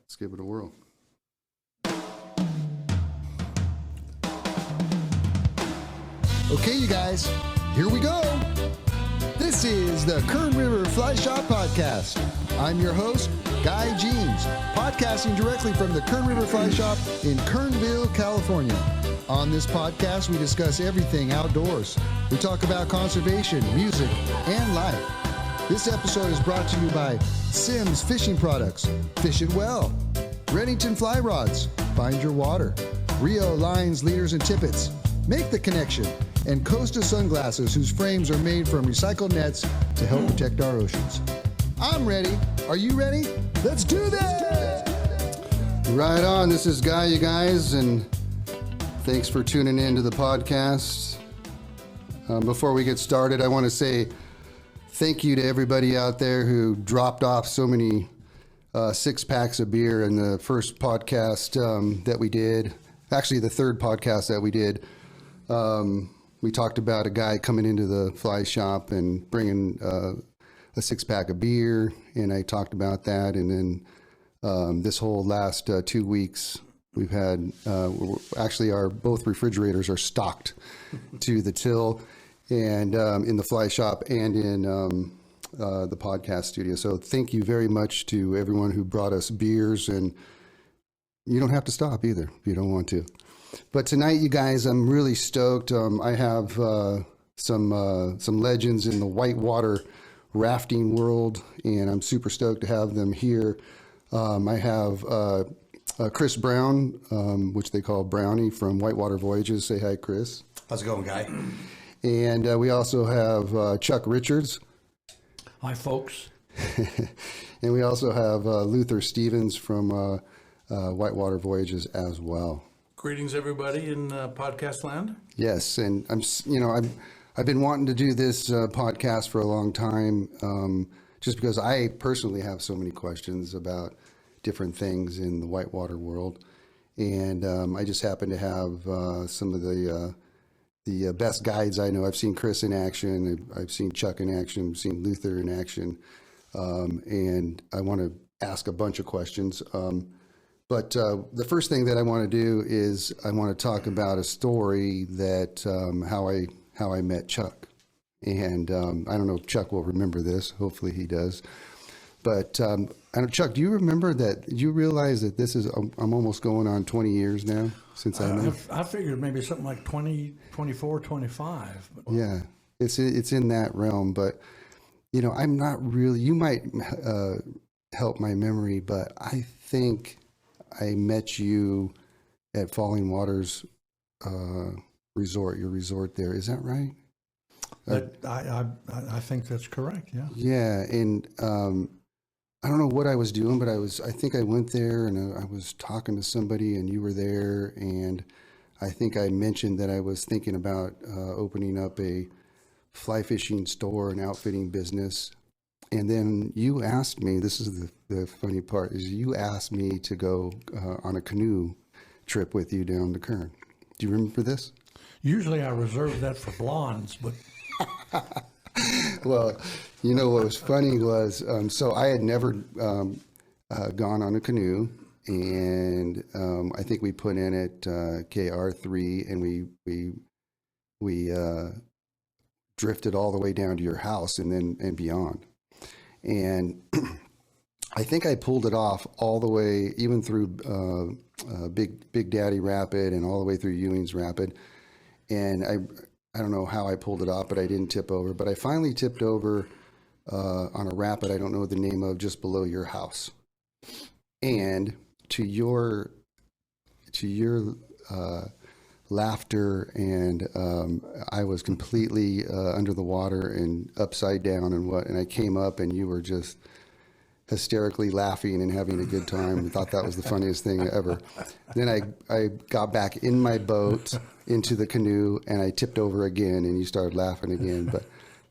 Let's give it a whirl. Okay, you guys, here we go. This is the Kern River Fly Shop Podcast. I'm your host, Guy Jeans, podcasting directly from the Kern River Fly Shop in Kernville, California. On this podcast, we discuss everything outdoors. We talk about conservation, music, and life. This episode is brought to you by Simms Fishing Products, Fish It Well, Reddington Fly Rods, Find Your Water, Rio Lines, Leaders, and Tippets, Make the Connection, and Costa Sunglasses, whose frames are made from recycled nets to help protect our oceans. I'm ready. Are you ready? Let's do this! Right on. This is Guy, you guys, and thanks for tuning in to the podcast. Before we get started, I want to say thank you to everybody out there who dropped off so many 6-packs of beer in the first podcast that we did. Actually, the third podcast that we did. We talked about a guy coming into the fly shop and bringing a 6-pack of beer, and I talked about that. And then this whole last 2 weeks, we've had actually our both refrigerators are stocked to the till, and in the fly shop and in the podcast studio. So thank you very much to everyone who brought us beers, and you don't have to stop either if you don't want to. But tonight, you guys, I'm really stoked. I have some legends in the Whitewater rafting world, and I'm super stoked to have them here. I have Chris Brown, which they call Brownie, from Whitewater Voyages. Say hi, Chris. How's it going, Guy? And we also have Chuck Richards. Hi, folks. And we also have Luther Stevens from Whitewater Voyages as well. Greetings, everybody in podcast land. Yes, and I've been wanting to do this podcast for a long time, just because I personally have so many questions about different things in the whitewater world, and I just happen to have some of the best guides I know. I've seen Chris in action, I've seen Chuck in action, I've seen Luther in action, and I want to ask a bunch of questions. But the first thing that I want to do is I want to talk about a story that how I met Chuck. And I don't know if Chuck will remember this. Hopefully he does. But I don't, Chuck, do you remember that? Did you realize that this is, I'm almost going on 20 years now since I met? I figured maybe something like 20, 24, 25. But. Yeah, it's in that realm. But, I'm not really, you might help my memory, but I think I met you at Falling Waters resort, your resort there. Is that right? I think that's correct, yeah. Yeah, and I don't know what I was doing, but I think I went there and I was talking to somebody and you were there, and I think I mentioned that I was thinking about opening up a fly fishing store and outfitting business. And then you asked me, this is the funny part, is you asked me to go on a canoe trip with you down to Kern. Do you remember this? Usually I reserve that for blondes, but... Well, what was funny was, so I had never gone on a canoe, and I think we put in at KR3, and we drifted all the way down to your house and beyond. And I think I pulled it off all the way, even through Big Daddy Rapid and all the way through Ewing's Rapid. And I don't know how I pulled it off, but I didn't tip over. But I finally tipped over on a rapid I don't know the name of, just below your house. And to your laughter, and I was completely under the water and upside down and I came up and you were just hysterically laughing and having a good time and thought that was the funniest thing ever. Then I got back in my boat into the canoe and I tipped over again and you started laughing again. But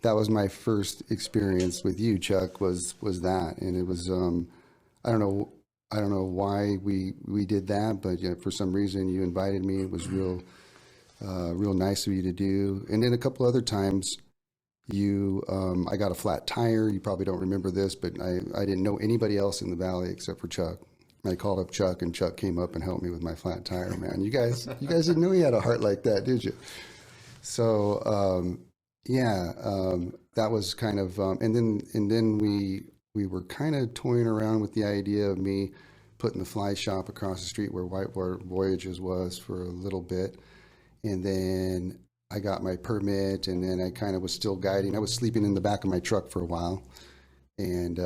that was my first experience with you, Chuck, was that. And it was, I don't know why we did that, but for some reason you invited me. It was real nice of you to do. And then a couple other times I got a flat tire. You probably don't remember this, but I didn't know anybody else in the valley except for Chuck. I called up Chuck, and Chuck came up and helped me with my flat tire. Man, you guys didn't know he had a heart like that, did you? So that was kind of, and then we were kind of toying around with the idea of me putting the fly shop across the street where Whitewater Voyages was for a little bit, and then I got my permit, and then I kind of was still guiding. I was sleeping in the back of my truck for a while, and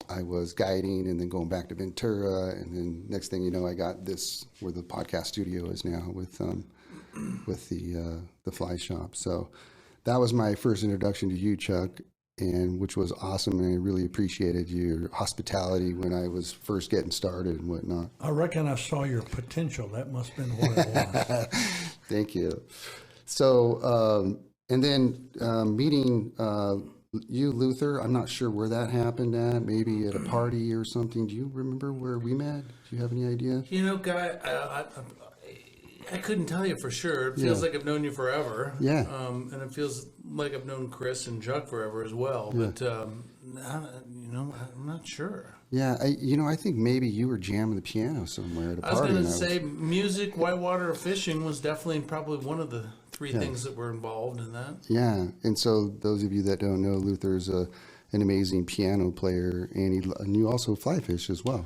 I was guiding and then going back to Ventura, and then next thing you know, I got this where the podcast studio is now with the fly shop. So that was my first introduction to you, Chuck, and which was awesome, and I really appreciated your hospitality when I was first getting started and whatnot. I reckon I saw your potential. That must have been what it was. Thank you. So, and then meeting you, Luther, I'm not sure where that happened at, maybe at a party or something. Do you remember where we met? Do you have any idea? You know, Guy, I couldn't tell you for sure. It feels like I've known you forever. Yeah. And it feels like I've known Chris and Chuck forever as well. Yeah. But, I'm not sure. Yeah, I think maybe you were jamming the piano somewhere at a I was party. going to say music, whitewater, fishing was definitely probably one of the three things that were involved in that. Yeah, and so those of you that don't know, Luther's an amazing piano player, and you also fly fish as well.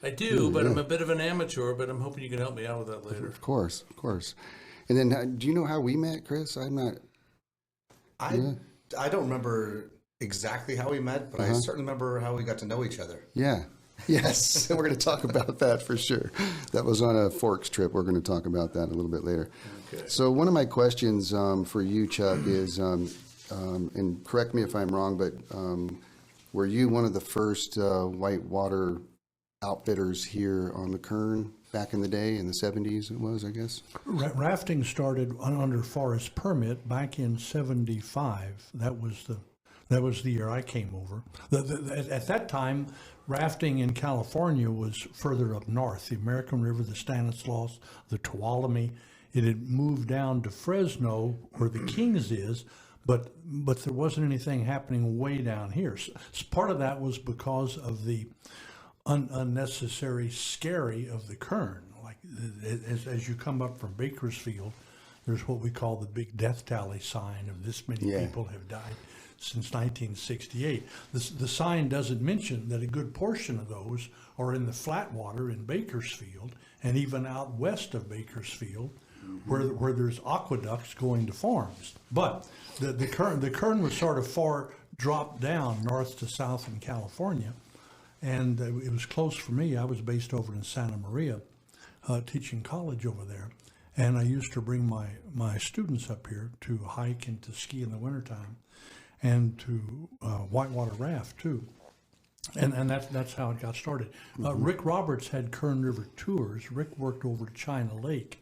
I do, but I'm a bit of an amateur, but I'm hoping you can help me out with that later. Of course. And then, do you know how we met, Chris? I'm not. I don't remember exactly how we met, but I certainly remember how we got to know each other. Yeah. Yes, and we're going to talk about that for sure. That was on a Forks trip. We're going to talk about that a little bit later. Okay. So one of my questions for you, Chuck, is, and correct me if I'm wrong, but were you one of the first whitewater outfitters here on the Kern back in the day, in the 70s it was, I guess? Rafting started under forest permit back in '75. That was the year I came over. At that time, rafting in California was further up north. The American River, the Stanislaus, the Tuolumne. It had moved down to Fresno, where the Kings is, but there wasn't anything happening way down here. So part of that was because of the unnecessary scary of the Kern. Like as you come up from Bakersfield, there's what we call the big death tally sign of this many people have died since 1968. The sign doesn't mention that a good portion of those are in the flat water in Bakersfield and even out west of Bakersfield, where there's aqueducts going to farms. But the Kern was sort of far dropped down north to south in California, and it was close for me. I was based over in Santa Maria, teaching college over there. And I used to bring my students up here to hike and to ski in the wintertime, and to whitewater raft too. And that's how it got started. Rick Roberts had Kern River tours. Rick worked over at China Lake.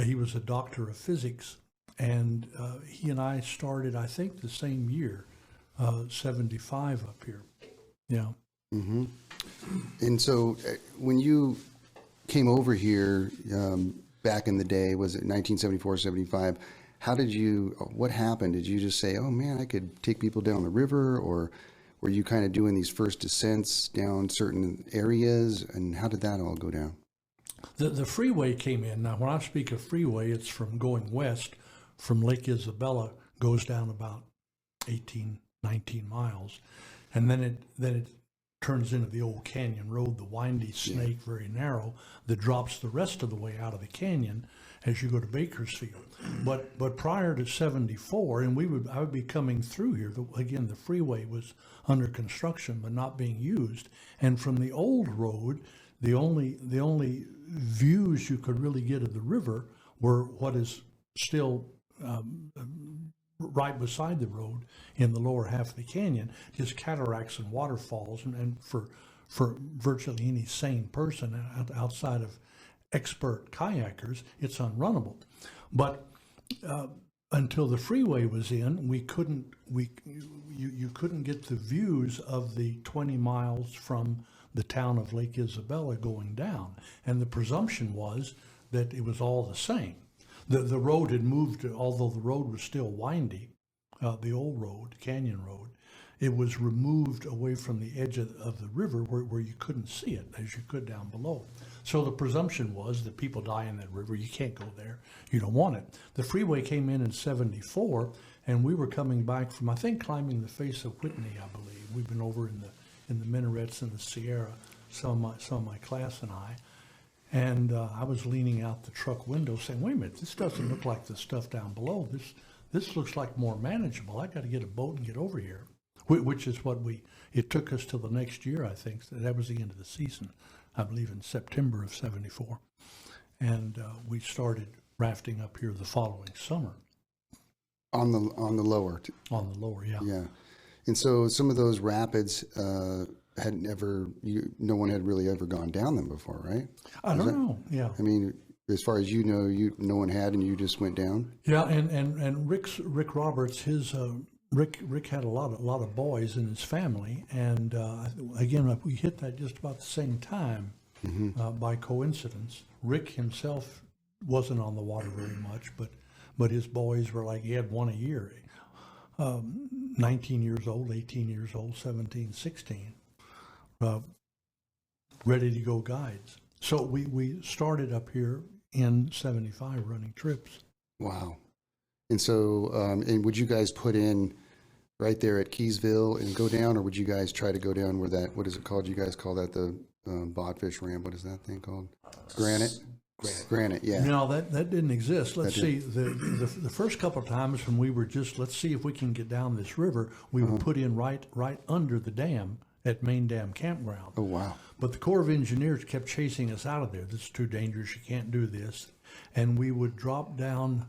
He was a doctor of physics, and he and I started, I think, the same year, 75 up here. Yeah. Mm-hmm. And so when you came over here back in the day, was it 1974, 75, what happened? Did you just say, oh man, I could take people down the river, or were you kind of doing these first descents down certain areas, and how did that all go down? The freeway came in. Now, when I speak of freeway, it's from going west from Lake Isabella, goes down about 18, 19 miles, and then it turns into the old canyon road, the windy snake, very narrow, that drops the rest of the way out of the canyon as you go to Bakersfield. But prior to 74, and I would be coming through here, again, the freeway was under construction but not being used, and from the old road, the only views you could really get of the river were what is still right beside the road in the lower half of the canyon, just cataracts and waterfalls, and for virtually any sane person outside of expert kayakers, it's unrunnable. But until the freeway was in, you couldn't get the views of the 20 miles from the town of Lake Isabella going down, and the presumption was that it was all the same. The road had moved, although the road was still windy, the old road, Canyon Road, it was removed away from the edge of the river where you couldn't see it as you could down below. So the presumption was that people die in that river. You can't go there. You don't want it. The freeway came in '74, and we were coming back from, I think, climbing the face of Whitney, I believe. We've been over in the minarets in the Sierra, some of my class and I. And I was leaning out the truck window saying, wait a minute, this doesn't look like the stuff down below. This looks like more manageable. I got to get a boat and get over here, which is what it took us till the next year, I think. That was the end of the season, I believe in September of '74. And we started rafting up here the following summer. On the lower. On the lower, yeah. Yeah. And so some of those rapids no one had really ever gone down them before, right? I don't know. Yeah. I mean, as far as you know, no one had, and you just went down. Yeah, and Rick Roberts, Rick had a lot of boys in his family, and again, we hit that just about the same time by coincidence. Rick himself wasn't on the water very much, but his boys were like, he had one a year, 19 years old, 18 years old, 17, 16. Ready to go guides. So we started up here in '75 running trips. Wow. And so, and would you guys put in right there at Keysville and go down, or would you guys try to go down where what is it called? You guys call that the Bodfish Ramp? What is that thing called? Granite? Granite, yeah. No, that didn't exist. Let's see, the first couple of times when we were just, let's see if we can get down this river, we would put in right under the dam at Main Dam Campground. Oh, wow. But the Corps of Engineers kept chasing us out of there. This is too dangerous. You can't do this. And we would drop down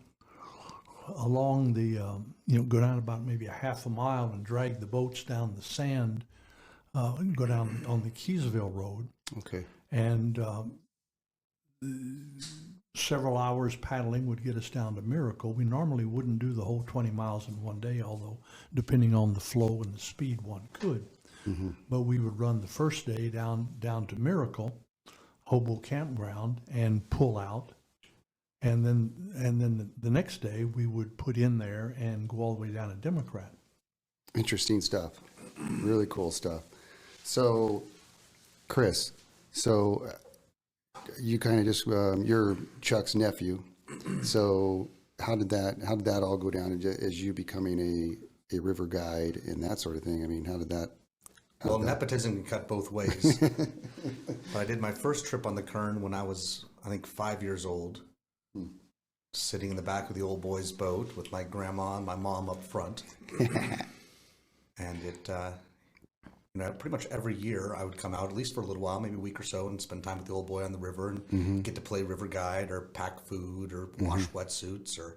along the, go down about maybe a half a mile and drag the boats down the sand and go down on the Keysville Road. Okay. And several hours paddling would get us down to Miracle. We normally wouldn't do the whole 20 miles in one day, although depending on the flow and the speed, one could. Mm-hmm. But we would run the first day down to Miracle, Hobo Campground, and pull out. And then the next day we would put in there and go all the way down to Democrat. Interesting stuff. Really cool stuff. So, Chris, you kind of just you're Chuck's nephew. So how did that all go down as you becoming a river guide and that sort of thing? I mean, how did that? Well, nepotism can cut both ways. But I did my first trip on the Kern when I was, I think, 5 years old, sitting in the back of the old boy's boat with my grandma and my mom up front. And it, pretty much every year I would come out, at least for a little while, maybe a week or so, and spend time with the old boy on the river and get to play river guide or pack food or wash wetsuits or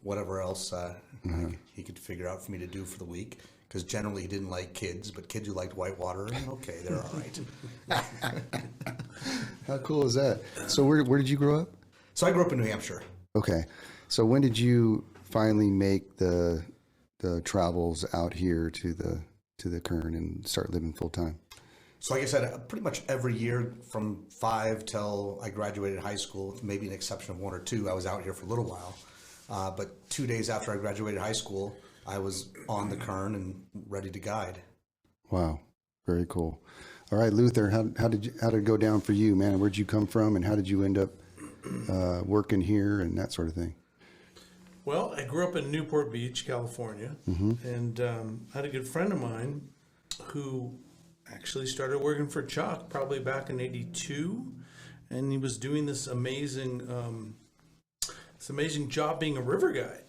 whatever else he could figure out for me to do for the week. Because generally he didn't like kids, but kids who liked Whitewater, okay, they're all right. How cool is that? So where did you grow up? So I grew up in New Hampshire. Okay. So when did you finally make the travels out here to the Kern and start living full time? So like I said, pretty much every year from 5 till I graduated high school, with maybe an exception of 1 or 2, I was out here for a little while. But 2 days after I graduated high school, I was on the Kern and ready to guide. Wow, very cool. All right, Luther, how did it go down for you, man? Where'd you come from, and how did you end up working here and that sort of thing? Well, I grew up in Newport Beach, California, and had a good friend of mine who actually started working for Chuck probably back in '82, and he was doing this amazing job being a river guide.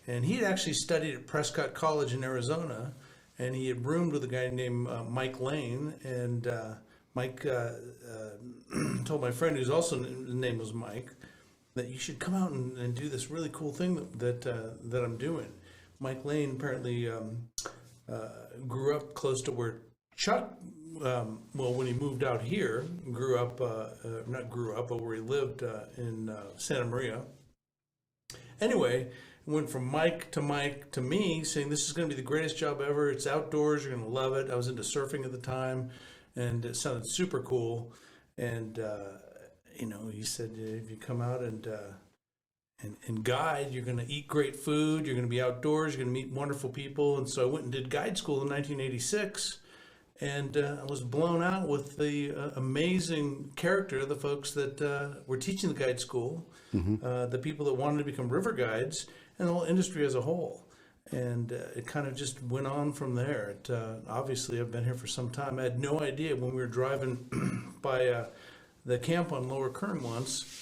And he had actually studied at Prescott College in Arizona, and he had roomed with a guy named Mike Lane. And Mike told my friend, his name was Mike, that you should come out and do this really cool thing that I'm doing. Mike Lane apparently grew up close to where Chuck, when he moved out here, but where he lived in Santa Maria. Anyway, went from Mike to me, saying this is going to be the greatest job ever. It's outdoors. You're going to love it. I was into surfing at the time, and it sounded super cool. And he said, if you come out and and guide, you're going to eat great food, you're going to be outdoors, you're going to meet wonderful people. And so I went and did guide school in 1986, and I was blown out with the amazing character of the folks that were teaching the guide school, the people that wanted to become river guides, and the whole industry as a whole. And it kind of just went on from there. Obviously, I've been here for some time. I had no idea when we were driving by the camp on Lower Kern once.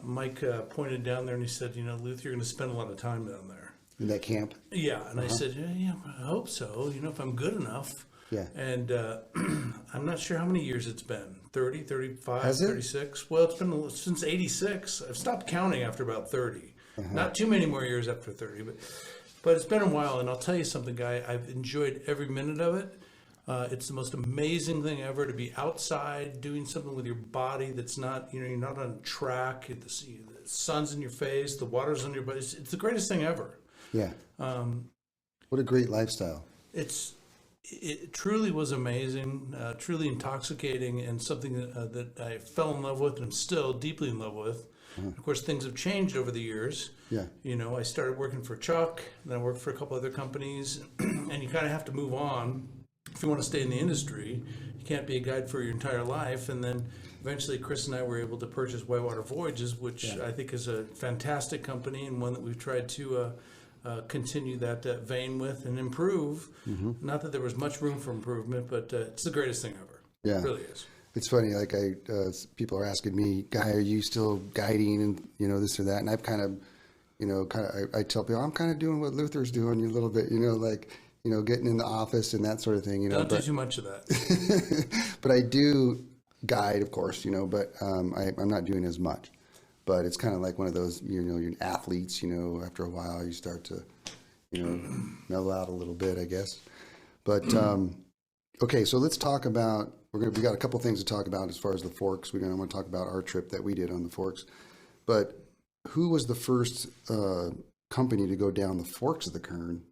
Mike pointed down there and he said, Luther, you're going to spend a lot of time down there. In that camp? Yeah. And I said, yeah, I hope so, if I'm good enough. Yeah. And I'm not sure how many years it's been, 30, 35, Has it? 36. Well, it's been since 86. I've stopped counting after about 30. Not too many more years after 30, but it's been a while. And I'll tell you something, Guy, I've enjoyed every minute of it. It's the most amazing thing ever to be outside doing something with your body that's not, you're not on track. The sun's in your face, the water's on your body. It's the greatest thing ever. Yeah. What a great lifestyle. It truly was amazing, truly intoxicating, and something that I fell in love with and I'm still deeply in love with. Of course, things have changed over the years. Yeah. I started working for Chuck, then I worked for a couple other companies, and you kind of have to move on if you want to stay in the industry. You can't be a guide for your entire life. And then eventually Chris and I were able to purchase Whitewater Voyages, which I think is a fantastic company and one that we've tried to continue that vein with and improve. Not that there was much room for improvement, but it's the greatest thing ever. Yeah. It really is. It's funny, like people are asking me, Guy, are you still guiding and, this or that? And I've kind of, I tell people, I'm kind of doing what Luther's doing a little bit, getting in the office and that sort of thing, Don't do too much of that. But I do guide, of course, but I'm not doing as much. But it's kind of like one of those, you're athletes, after a while you start to, mellow out a little bit, I guess. But, okay, so let's talk about, we got a couple things to talk about as far as the Forks. I want to talk about our trip that we did on the Forks. But who was the first company to go down the Forks of the Kern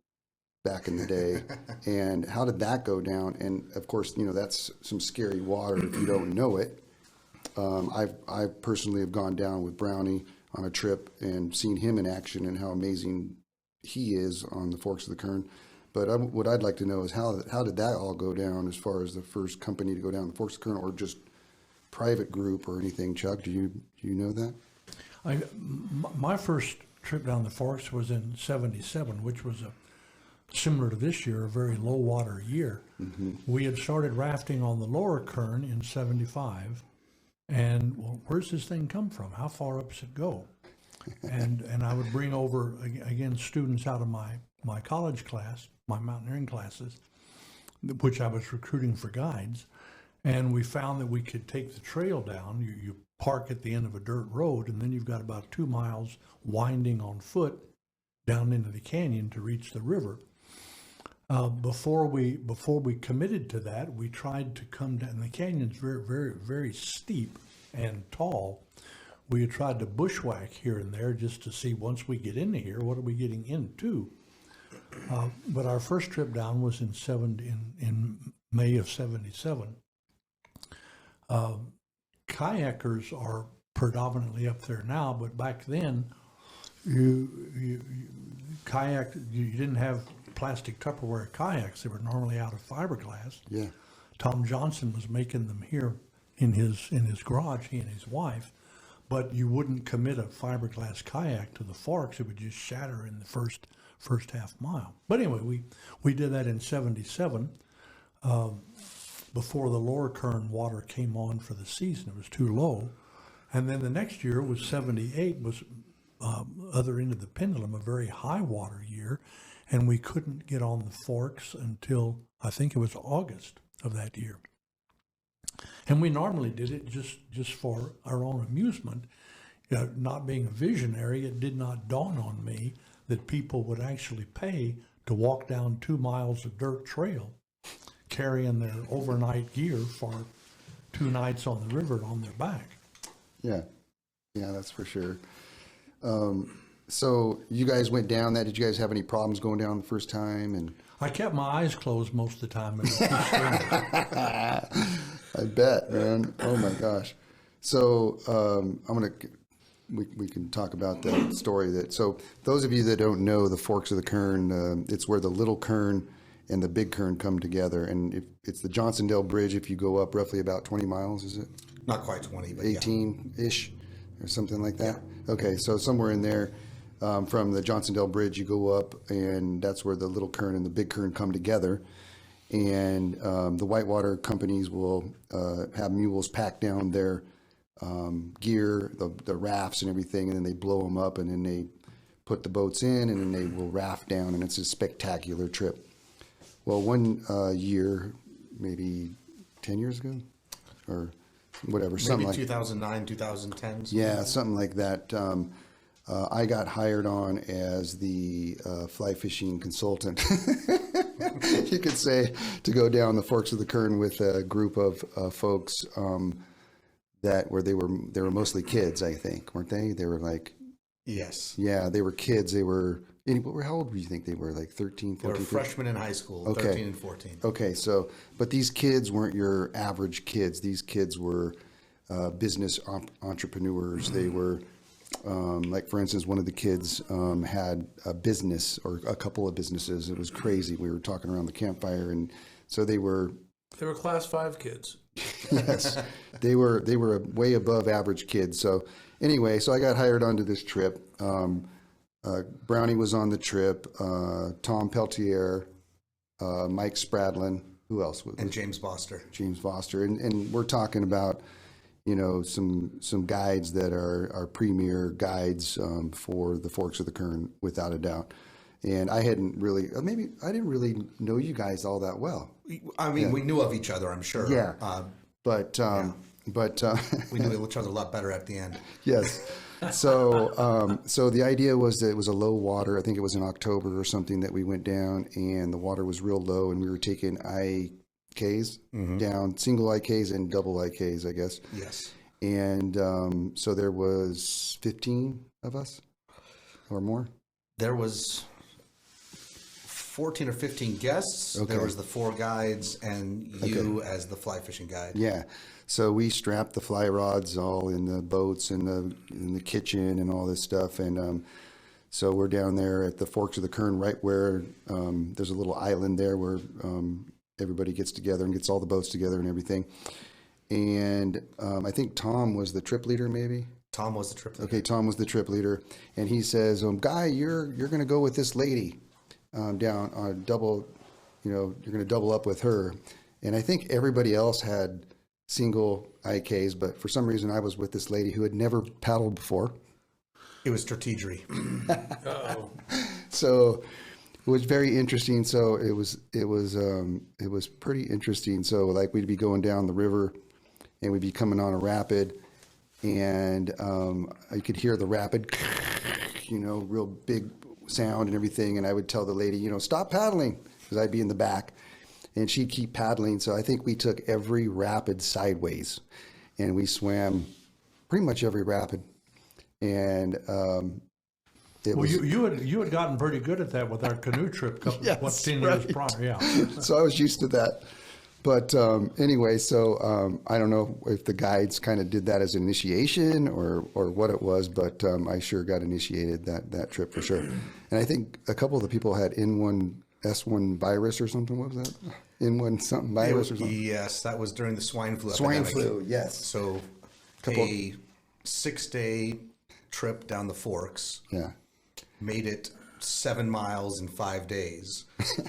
back in the day? And how did that go down? And of course, that's some scary water if you don't know it. I personally have gone down with Brownie on a trip and seen him in action and how amazing he is on the Forks of the Kern. But what I'd like to know is how did that all go down as far as the first company to go down the Forks of the Kern, or just private group or anything? Chuck, do you know that? My first trip down the Forks was in '77, which was similar to this year, a very low water year. We had started rafting on the Lower Kern in '75, and where's this thing come from? How far up does it go? And I would bring over again students out of my college class, my mountaineering classes, which I was recruiting for guides, and we found that we could take the trail down. You park at the end of a dirt road, and then you've got about 2 miles winding on foot down into the canyon to reach the river. Before we committed to that, we tried to come down. The canyon's very, very, very steep and tall. We had tried to bushwhack here and there just to see, once we get into here, what are we getting into? But our first trip down was in May of '77. Kayakers are predominantly up there now, but back then, you didn't have plastic Tupperware kayaks. They were normally out of fiberglass. Yeah. Tom Johnson was making them here in his garage, he and his wife. But you wouldn't commit a fiberglass kayak to the Forks; it would just shatter in the first half mile. But anyway, we did that in '77 before the Lower Kern water came on for the season. It was too low, and then the next year was '78, was other end of the pendulum, a very high water year, and we couldn't get on the Forks until I think it was August of that year. And we normally did it just for our own amusement. Not being a visionary, it did not dawn on me that people would actually pay to walk down 2 miles of dirt trail, carrying their overnight gear for 2 nights on the river on their back. Yeah, that's for sure. So you guys went down that. Did you guys have any problems going down the first time? And I kept my eyes closed most of the time. It was too scary. I bet, man. Oh my gosh. So I'm gonna we can talk about that story. So those of you that don't know the Forks of the Kern, it's where the Little Kern and the Big Kern come together, and it's the Johnsondale Bridge. If you go up roughly about 20 miles, is it? Not quite 20, but 18-ish or something like that. Yeah. Okay, so somewhere in there, from the Johnsondale Bridge, you go up, and that's where the Little Kern and the Big Kern come together. And the Whitewater companies will have mules pack down their gear, the rafts and everything, and then they blow them up, and then they put the boats in, and then they will raft down, and it's a spectacular trip. Well, one year, maybe 10 years ago, or whatever, maybe something like 2009, 2010. Yeah, something like that. I got hired on as the fly fishing consultant, you could say, to go down the Forks of the Kern with a group of folks they were mostly kids, I think, weren't they? They were like, yes, yeah, they were kids. They were. How old do you think they were? Like 13, 14? They were freshmen in high school, okay. 13 and 14. Okay, so, but these kids weren't your average kids. These kids were business entrepreneurs. They were, like, for instance, one of the kids had a business or a couple of businesses. It was crazy. We were talking around the campfire, and so they were... They were class 5 kids. Yes, they were way above average kids. So anyway, so I got hired onto this trip. Brownie was on the trip, Tom Peltier, Mike Spradlin, who else was and James Foster. James Foster. And we're talking about, some guides that are premier guides for the Forks of the Kern, without a doubt. And I hadn't really, maybe I didn't really know you guys all that well. I mean, we knew of each other, I'm sure. Yeah. But we knew each other a lot better at the end. Yes. So the idea was that it was a low water. I think it was in October or something that we went down, and the water was real low, and we were taking IKs down, single IKs and double IKs, I guess. Yes. And so there was 15 of us or more. There was 14 or 15 guests. Okay. There was the 4 guides and you as the fly fishing guide. Yeah. So we strapped the fly rods all in the boats and in the kitchen and all this stuff. And so we're down there at the Forks of the Kern, right where there's a little island there where everybody gets together and gets all the boats together and everything. And I think Tom was the trip leader, maybe. Tom was the trip leader. Okay, Tom was the trip leader. And he says, Guy, you're going to go with this lady down on double, you're going to double up with her. And I think everybody else had single IKs, but for some reason I was with this lady who had never paddled before. It was strategery. Uh-oh. So it was very interesting. So it was pretty interesting. So like we'd be going down the river and we'd be coming on a rapid, and I could hear the rapid, real big sound and everything. And I would tell the lady, stop paddling, because I'd be in the back. And she'd keep paddling. So I think we took every rapid sideways, and we swam pretty much every rapid. And you had gotten pretty good at that with our canoe trip, 10 years prior. Yeah. So I was used to that. But anyway, so I don't know if the guides kind of did that as an initiation or what it was, but I sure got initiated that trip for sure. And I think a couple of the people had S1 virus or something. What was that? N1 something virus or something? Yes, that was during the swine flu Swine epidemic. flu, yes. So a 6-day trip down the Forks made it 7 miles in 5 days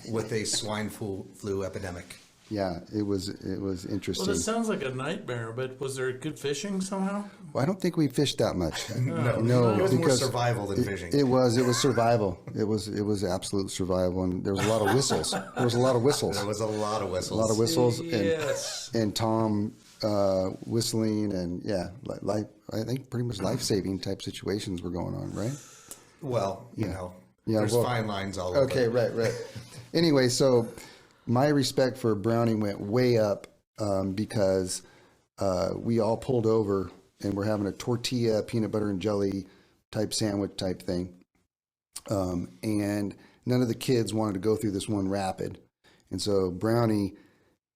with a swine flu epidemic. Yeah, it was interesting. Well, this sounds like a nightmare, but was there good fishing somehow? Well, I don't think we fished that much. No, it was more survival than fishing. It was survival. It was absolute survival, and there was a lot of whistles. There was a lot of whistles. Yes. And Tom whistling, and I think pretty much life-saving type situations were going on, right? Well, there's fine lines all over. Okay, right. Anyway, so my respect for Brownie went way up because we all pulled over and we're having a tortilla, peanut butter and jelly type sandwich type thing. And none of the kids wanted to go through this one rapid. And so Brownie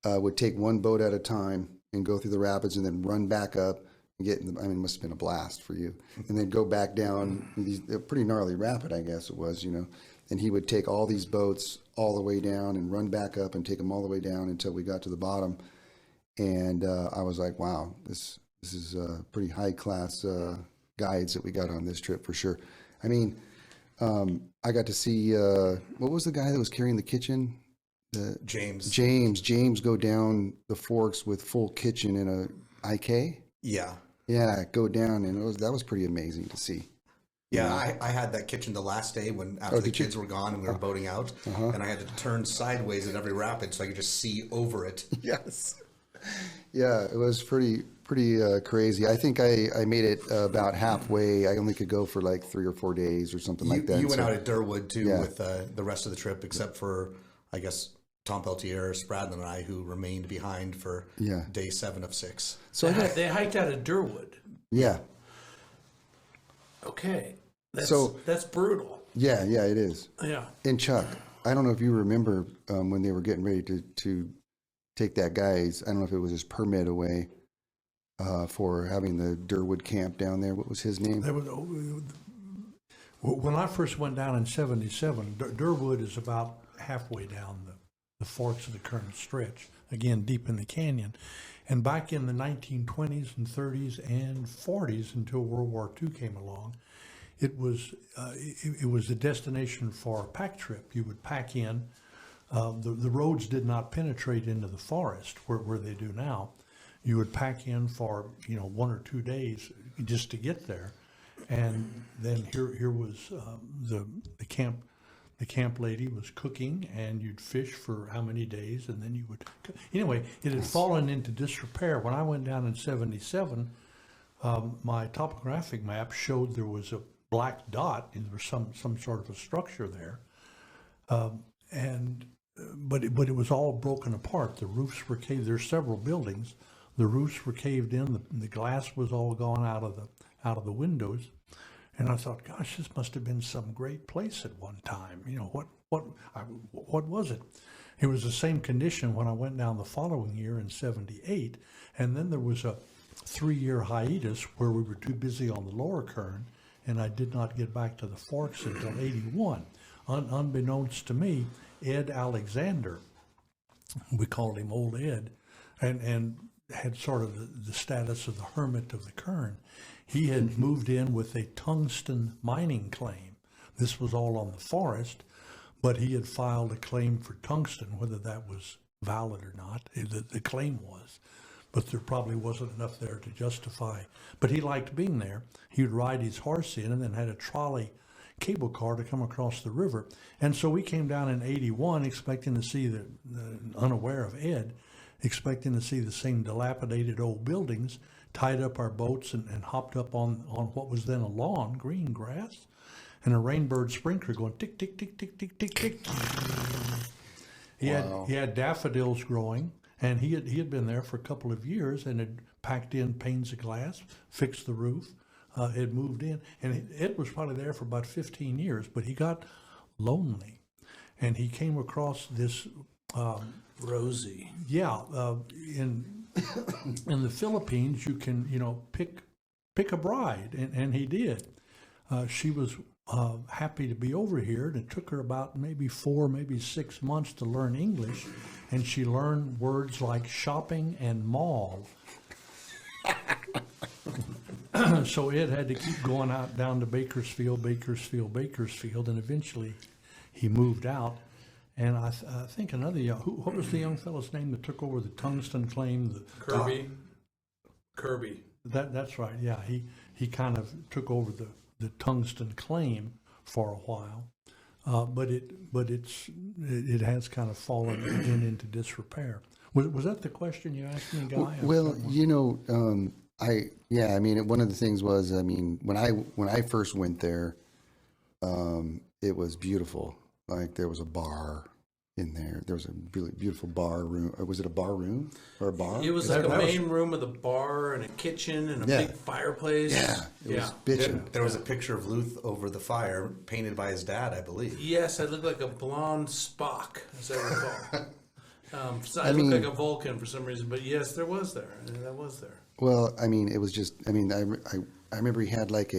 would take one boat at a time and go through the rapids and then run back up I mean, it must have been a blast for you. And then go back down a pretty gnarly rapid, I guess it was, And he would take all these boats all the way down and run back up and take them all the way down until we got to the bottom. And I was like, wow, this is pretty high class guides that we got on this trip for sure. I mean, I got to see, what was the guy that was carrying the kitchen? James go down the forks with full kitchen in a IK. Yeah, go down, and that was pretty amazing to see. Yeah, I had that kitchen the last day after the kids were gone and we were boating out, and I had to turn sideways at every rapid so I could just see over it. Yes. Yeah, it was pretty crazy. I think I made it about halfway. I only could go for like 3 or 4 days or something like that. You went out at Durwood too with the rest of the trip, except for, I guess, Tom Peltier, Spradlin, and I, who remained behind for day 7 of 6. So they hiked out of Durwood. Yeah. Okay. That's brutal. Yeah, it is. Yeah. And Chuck, I don't know if you remember when they were getting ready to take that guy's, I don't know if it was his permit away for having the Durwood camp down there. What was his name? When I first went down in 77, Durwood is about halfway down the forks of the Kern Stretch, again, deep in the canyon. And back in the 1920s and 30s and 40s, until World War II came along, it was a destination for a pack trip. You would pack in. The roads did not penetrate into the forest where they do now. You would pack in for 1 or 2 days just to get there, and then here was the camp. The camp lady was cooking, and you'd fish for how many days, and then you would. Anyway, it had fallen into disrepair. When I went down in 77, my topographic map showed there was a black dot, and there was some sort of a structure there, but it was all broken apart. The roofs were caved. There's several buildings. The roofs were caved in. The glass was all gone out of the windows. And I thought, gosh, this must have been some great place at one time. What was it? It was the same condition when I went down the following year in 78. And then there was a 3-year hiatus where we were too busy on the lower Kern, and I did not get back to the forks until 81. Unbeknownst to me, Ed Alexander, we called him Old Ed, and had sort of the status of the hermit of the Kern. He had moved in with a tungsten mining claim. This was all on the forest, but he had filed a claim for tungsten, whether that was valid or not. The claim was, but there probably wasn't enough there to justify. But he liked being there. He would ride his horse in and then had a trolley cable car to come across the river. And so we came down in 81 expecting to see unaware of Ed, expecting to see the same dilapidated old buildings, tied up our boats and hopped up on what was then a lawn, green grass, and a rainbird sprinkler going tick, tick, tick, tick, tick, tick, tick. He had daffodils growing, and he had been there for a couple of years and had packed in panes of glass, fixed the roof, had moved in, and it was probably there for about 15 years, but he got lonely, and he came across this Rosie. Yeah, in the Philippines, you can pick a bride, and he did. She was happy to be over here, and it took her about maybe 4, maybe 6 months to learn English, and she learned words like shopping and mall. So Ed had to keep going out down to Bakersfield, and eventually he moved out. And I think another what was the young fellow's name that took over the tungsten claim? Kirby. That's right. Yeah, he kind of took over the tungsten claim for a while, but it has kind of fallen again into disrepair. Was that the question you asked me, Guy? Well, I mean, one of the things was, I mean, when I first went there, it was beautiful. Like there was a bar in there. There was a really beautiful bar room. Or was it a bar room or a bar? It was like a main room of the bar and a kitchen and a big fireplace. Yeah, it was bitching. There was a picture of Luth over the fire, painted by his dad, I believe. Yes, I looked like a blonde Spock, as I recall. So I looked like a Vulcan for some reason, but yes, that was there. Well, I mean, it was just, I mean, I remember he had like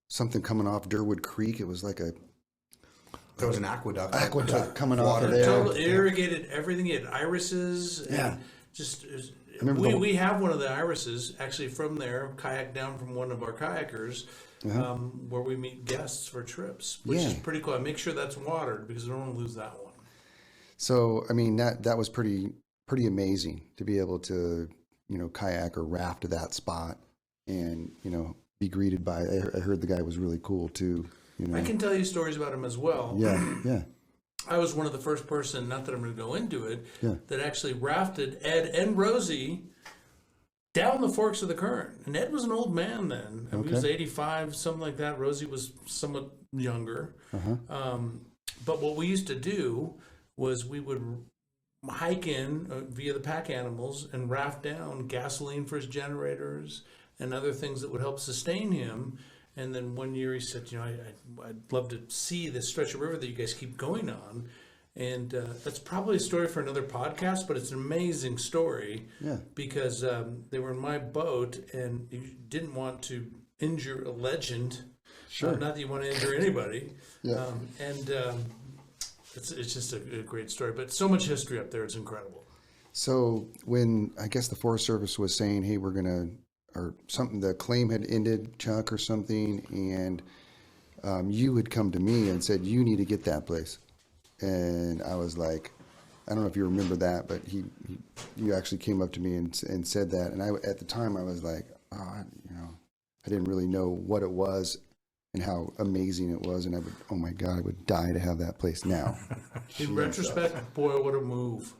something coming off Durwood Creek. It was like a There was an aqueduct. aqueduct coming off water of there. Total irrigated everything. He had irises. And Yeah. Just remember we have one of the irises actually from there, kayak down from one of our kayakers, where we meet guests for trips, which is Yeah. pretty cool. I make sure that's watered because I don't want to lose that one. So, I mean, that was pretty amazing to be able to, kayak or raft to that spot and, be greeted by, I heard the guy was really cool too, I can tell you stories about him as well. Yeah. I was one of the first person, not that I'm going to go into it, Yeah. that actually rafted Ed and Rosie down the forks of the Kern. And Ed was an old man then. I mean, he was 85, something like that. Rosie was somewhat younger. But what we used to do was we would hike in via the pack animals and raft down gasoline for his generators and other things that would help sustain him. And then one year he said, I'd love to see this stretch of river that you guys keep going on. And that's probably a story for another podcast, but it's an amazing story. Yeah. Because they were in my boat and you didn't want to injure a legend. Sure. Not that you want to injure anybody. Yeah. It's just a great story. But so much history up there, it's incredible. So when I guess the Forest Service was saying, hey, we're going to, or something, the claim had ended, Chuck, or something, and you had come to me and said, you need to get that place. And I was like, I don't know if you remember that, but you actually came up to me and said that. And at the time I was like, I didn't really know what it was and how amazing it was. And oh my God, I would die to have that place now. In retrospect, boy, what a move.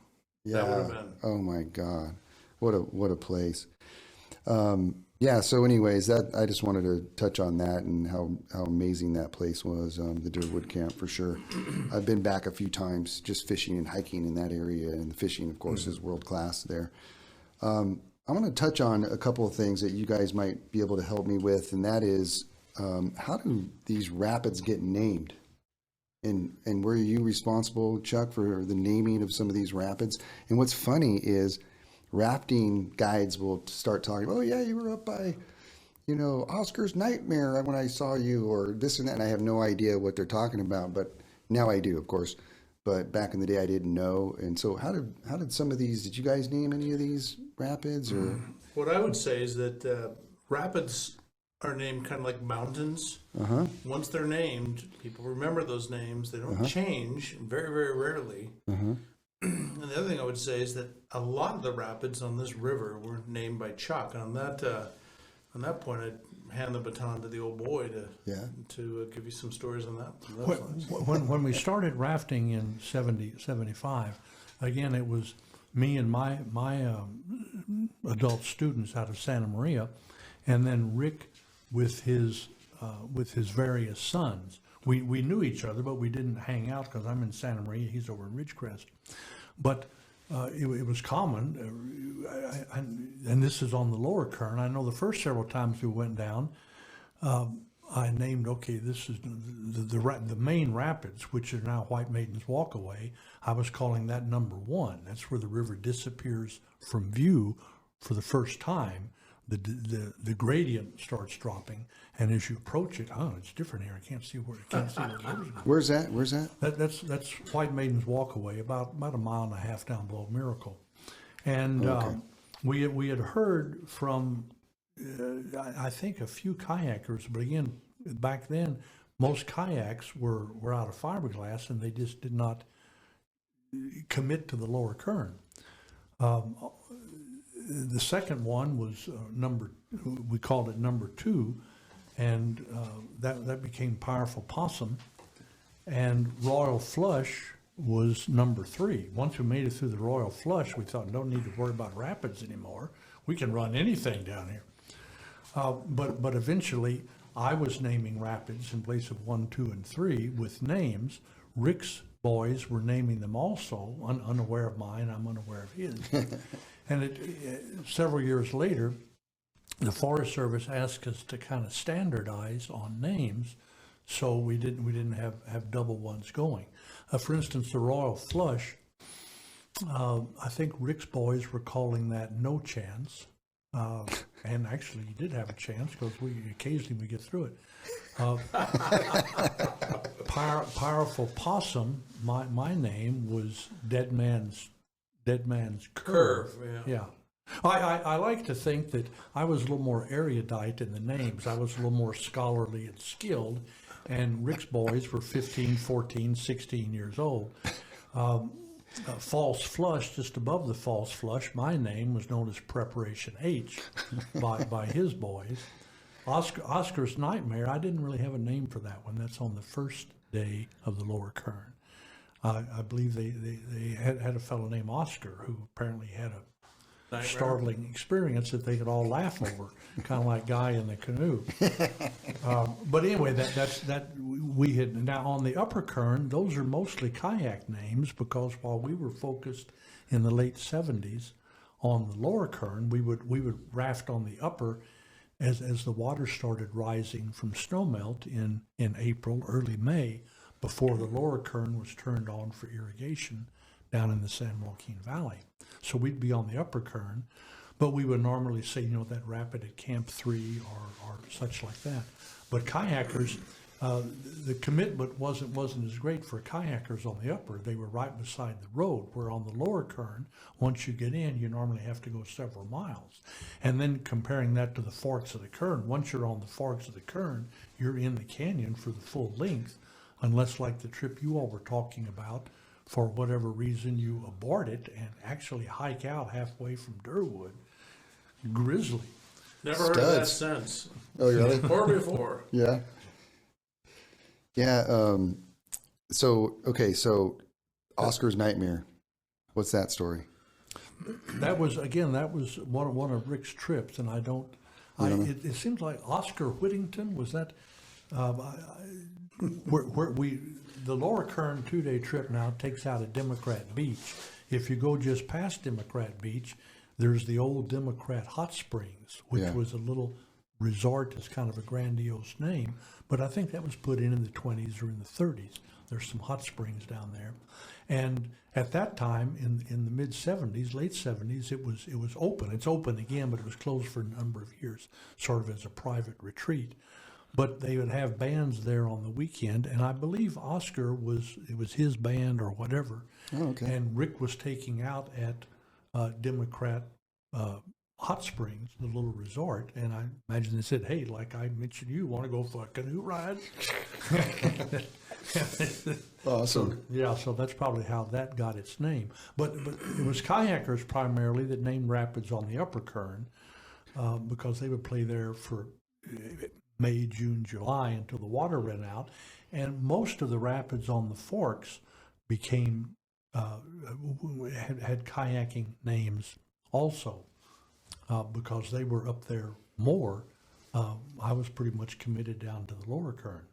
Yeah. That would have been. Oh my God. What a place. So anyways, I just wanted to touch on that and how amazing that place was, the Durwood camp for sure. I've been back a few times just fishing and hiking in that area, and the fishing, of course, is world class there. I want to touch on a couple of things that you guys might be able to help me with, and that is, how do these rapids get named? And were you responsible, Chuck, for the naming of some of these rapids? And what's funny is rafting guides will start talking, oh yeah, you were up by, Oscar's Nightmare when I saw you, or this and that, and I have no idea what they're talking about, but now I do, of course. But back in the day, I didn't know. And so how did some of these, did you guys name any of these rapids? Or What I would say is that rapids are named kind of like mountains. Once they're named, people remember those names. They don't change, very, very rarely. And the other thing I would say is that a lot of the rapids on this river were named by Chuck. And on that point, I'd hand the baton to the old boy to give you some stories on that. When we started rafting in 75, again, it was me and my adult students out of Santa Maria, and then Rick with his various sons. We knew each other, but we didn't hang out because I'm in Santa Maria, he's over in Ridgecrest. But it was common, and this is on the lower Kern. I know the first several times we went down, I named, this is the main rapids, which are now White Maiden's Walkaway. I was calling that number 1. That's where the river disappears from view for the first time. The gradient starts dropping, and as you approach it, it's different here. I can't see where the river's going. where's that? That's White Maiden's Walkaway, about a mile and a half down below Miracle. And we had heard from, I think, a few kayakers, but again, back then, most kayaks were out of fiberglass, and they just did not commit to the lower Kern. The second one was we called it number 2, and that became Powerful Possum, and Royal Flush was number 3. Once we made it through the Royal Flush, we thought, don't need to worry about rapids anymore. We can run anything down here. But eventually, I was naming rapids in place of 1, 2, and 3 with names. Rick's boys were naming them also, unaware of mine. I'm unaware of his. And several years later, the Forest Service asked us to kind of standardize on names, so we didn't have double ones going. For instance, the Royal Flush, I think Rick's boys were calling that No Chance, And actually, you did have a chance because occasionally we get through it. Powerful Possum. My name was Dead Man's Curve. Yeah. I like to think that I was a little more erudite in the names. I was a little more scholarly and skilled, and Rick's boys were 15, 14, 16 years old. False Flush, just above the False Flush, my name was known as Preparation H by his boys. Oscar's Nightmare, I didn't really have a name for that one. That's on the first day of the Lower Kern. I believe they had a fellow named Oscar who apparently had a startling experience that they could all laugh over, kind of like Guy in the canoe. But anyway, we had now on the Upper Kern. Those are mostly kayak names because while we were focused in the late 70s on the Lower Kern, we would raft on the upper as the water started rising from snowmelt in April, early May, before the Lower Kern was turned on for irrigation down in the San Joaquin Valley. So we'd be on the Upper Kern, but we would normally say, that rapid at Camp 3 or such like that. But kayakers, the commitment wasn't as great for kayakers on the upper. They were right beside the road, where on the Lower Kern, once you get in, you normally have to go several miles. And then comparing that to the forks of the Kern, once you're on the forks of the Kern, you're in the canyon for the full length, unless like the trip you all were talking about, for whatever reason you abort it and actually hike out halfway from Durwood. Grizzly. Never heard of that since. Oh, really? Or before. Yeah. Yeah. So Oscar's Nightmare. What's that story? That was one of Rick's trips, and it seems like Oscar Whittington was that. The Lower Kern 2-day trip now takes out at Democrat Beach. If you go just past Democrat Beach, there's the old Democrat Hot Springs, which was a little resort. It's kind of a grandiose name, but I think that was put in the 20s or in the 30s. There's some hot springs down there. And at that time, in the mid-70s, late 70s, it was open. It's open again, but it was closed for a number of years, sort of as a private retreat. But they would have bands there on the weekend, and I believe Oscar it was his band or whatever. Oh, okay. And Rick was taking out at Democrat Hot Springs, the little resort, and I imagine they said, "Hey, like I mentioned, you want to go for a canoe ride?" Awesome. So that's probably how that got its name. But it was kayakers primarily that named rapids on the Upper Kern because they would play there for May, June, July until the water ran out, and most of the rapids on the forks became had kayaking names also because they were up there more. I was pretty much committed down to the Lower Kern.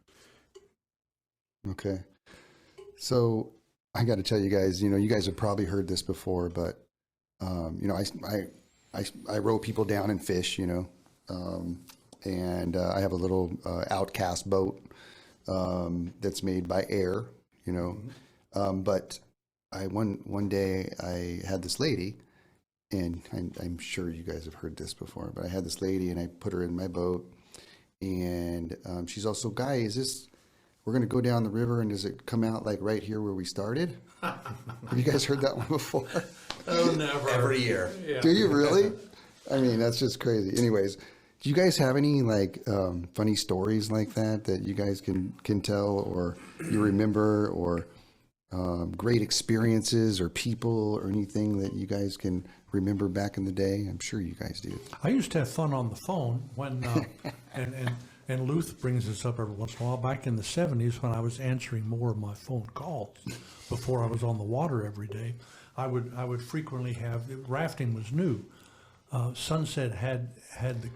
Okay, so I got to tell you guys, you guys have probably heard this before, but I row people down and fish, and I have a little outcast boat that's made by air, but one day I had this lady, and I'm sure you guys have heard this before, but I had this lady and I put her in my boat, and she's also, Guy, we're going to go down the river, and does it come out like right here where we started? Have you guys heard that one before? Oh, never. Every year. Yeah. Do you really? I mean, that's just crazy. Anyways, do you guys have any funny stories like that you guys can tell, or you remember, or great experiences or people or anything that you guys can remember back in the day? I'm sure you guys do. I used to have fun on the phone when, and Luth brings this up every once in a while. Back in the 70s, when I was answering more of my phone calls before I was on the water every day, I would frequently have, rafting was new. Sunset had the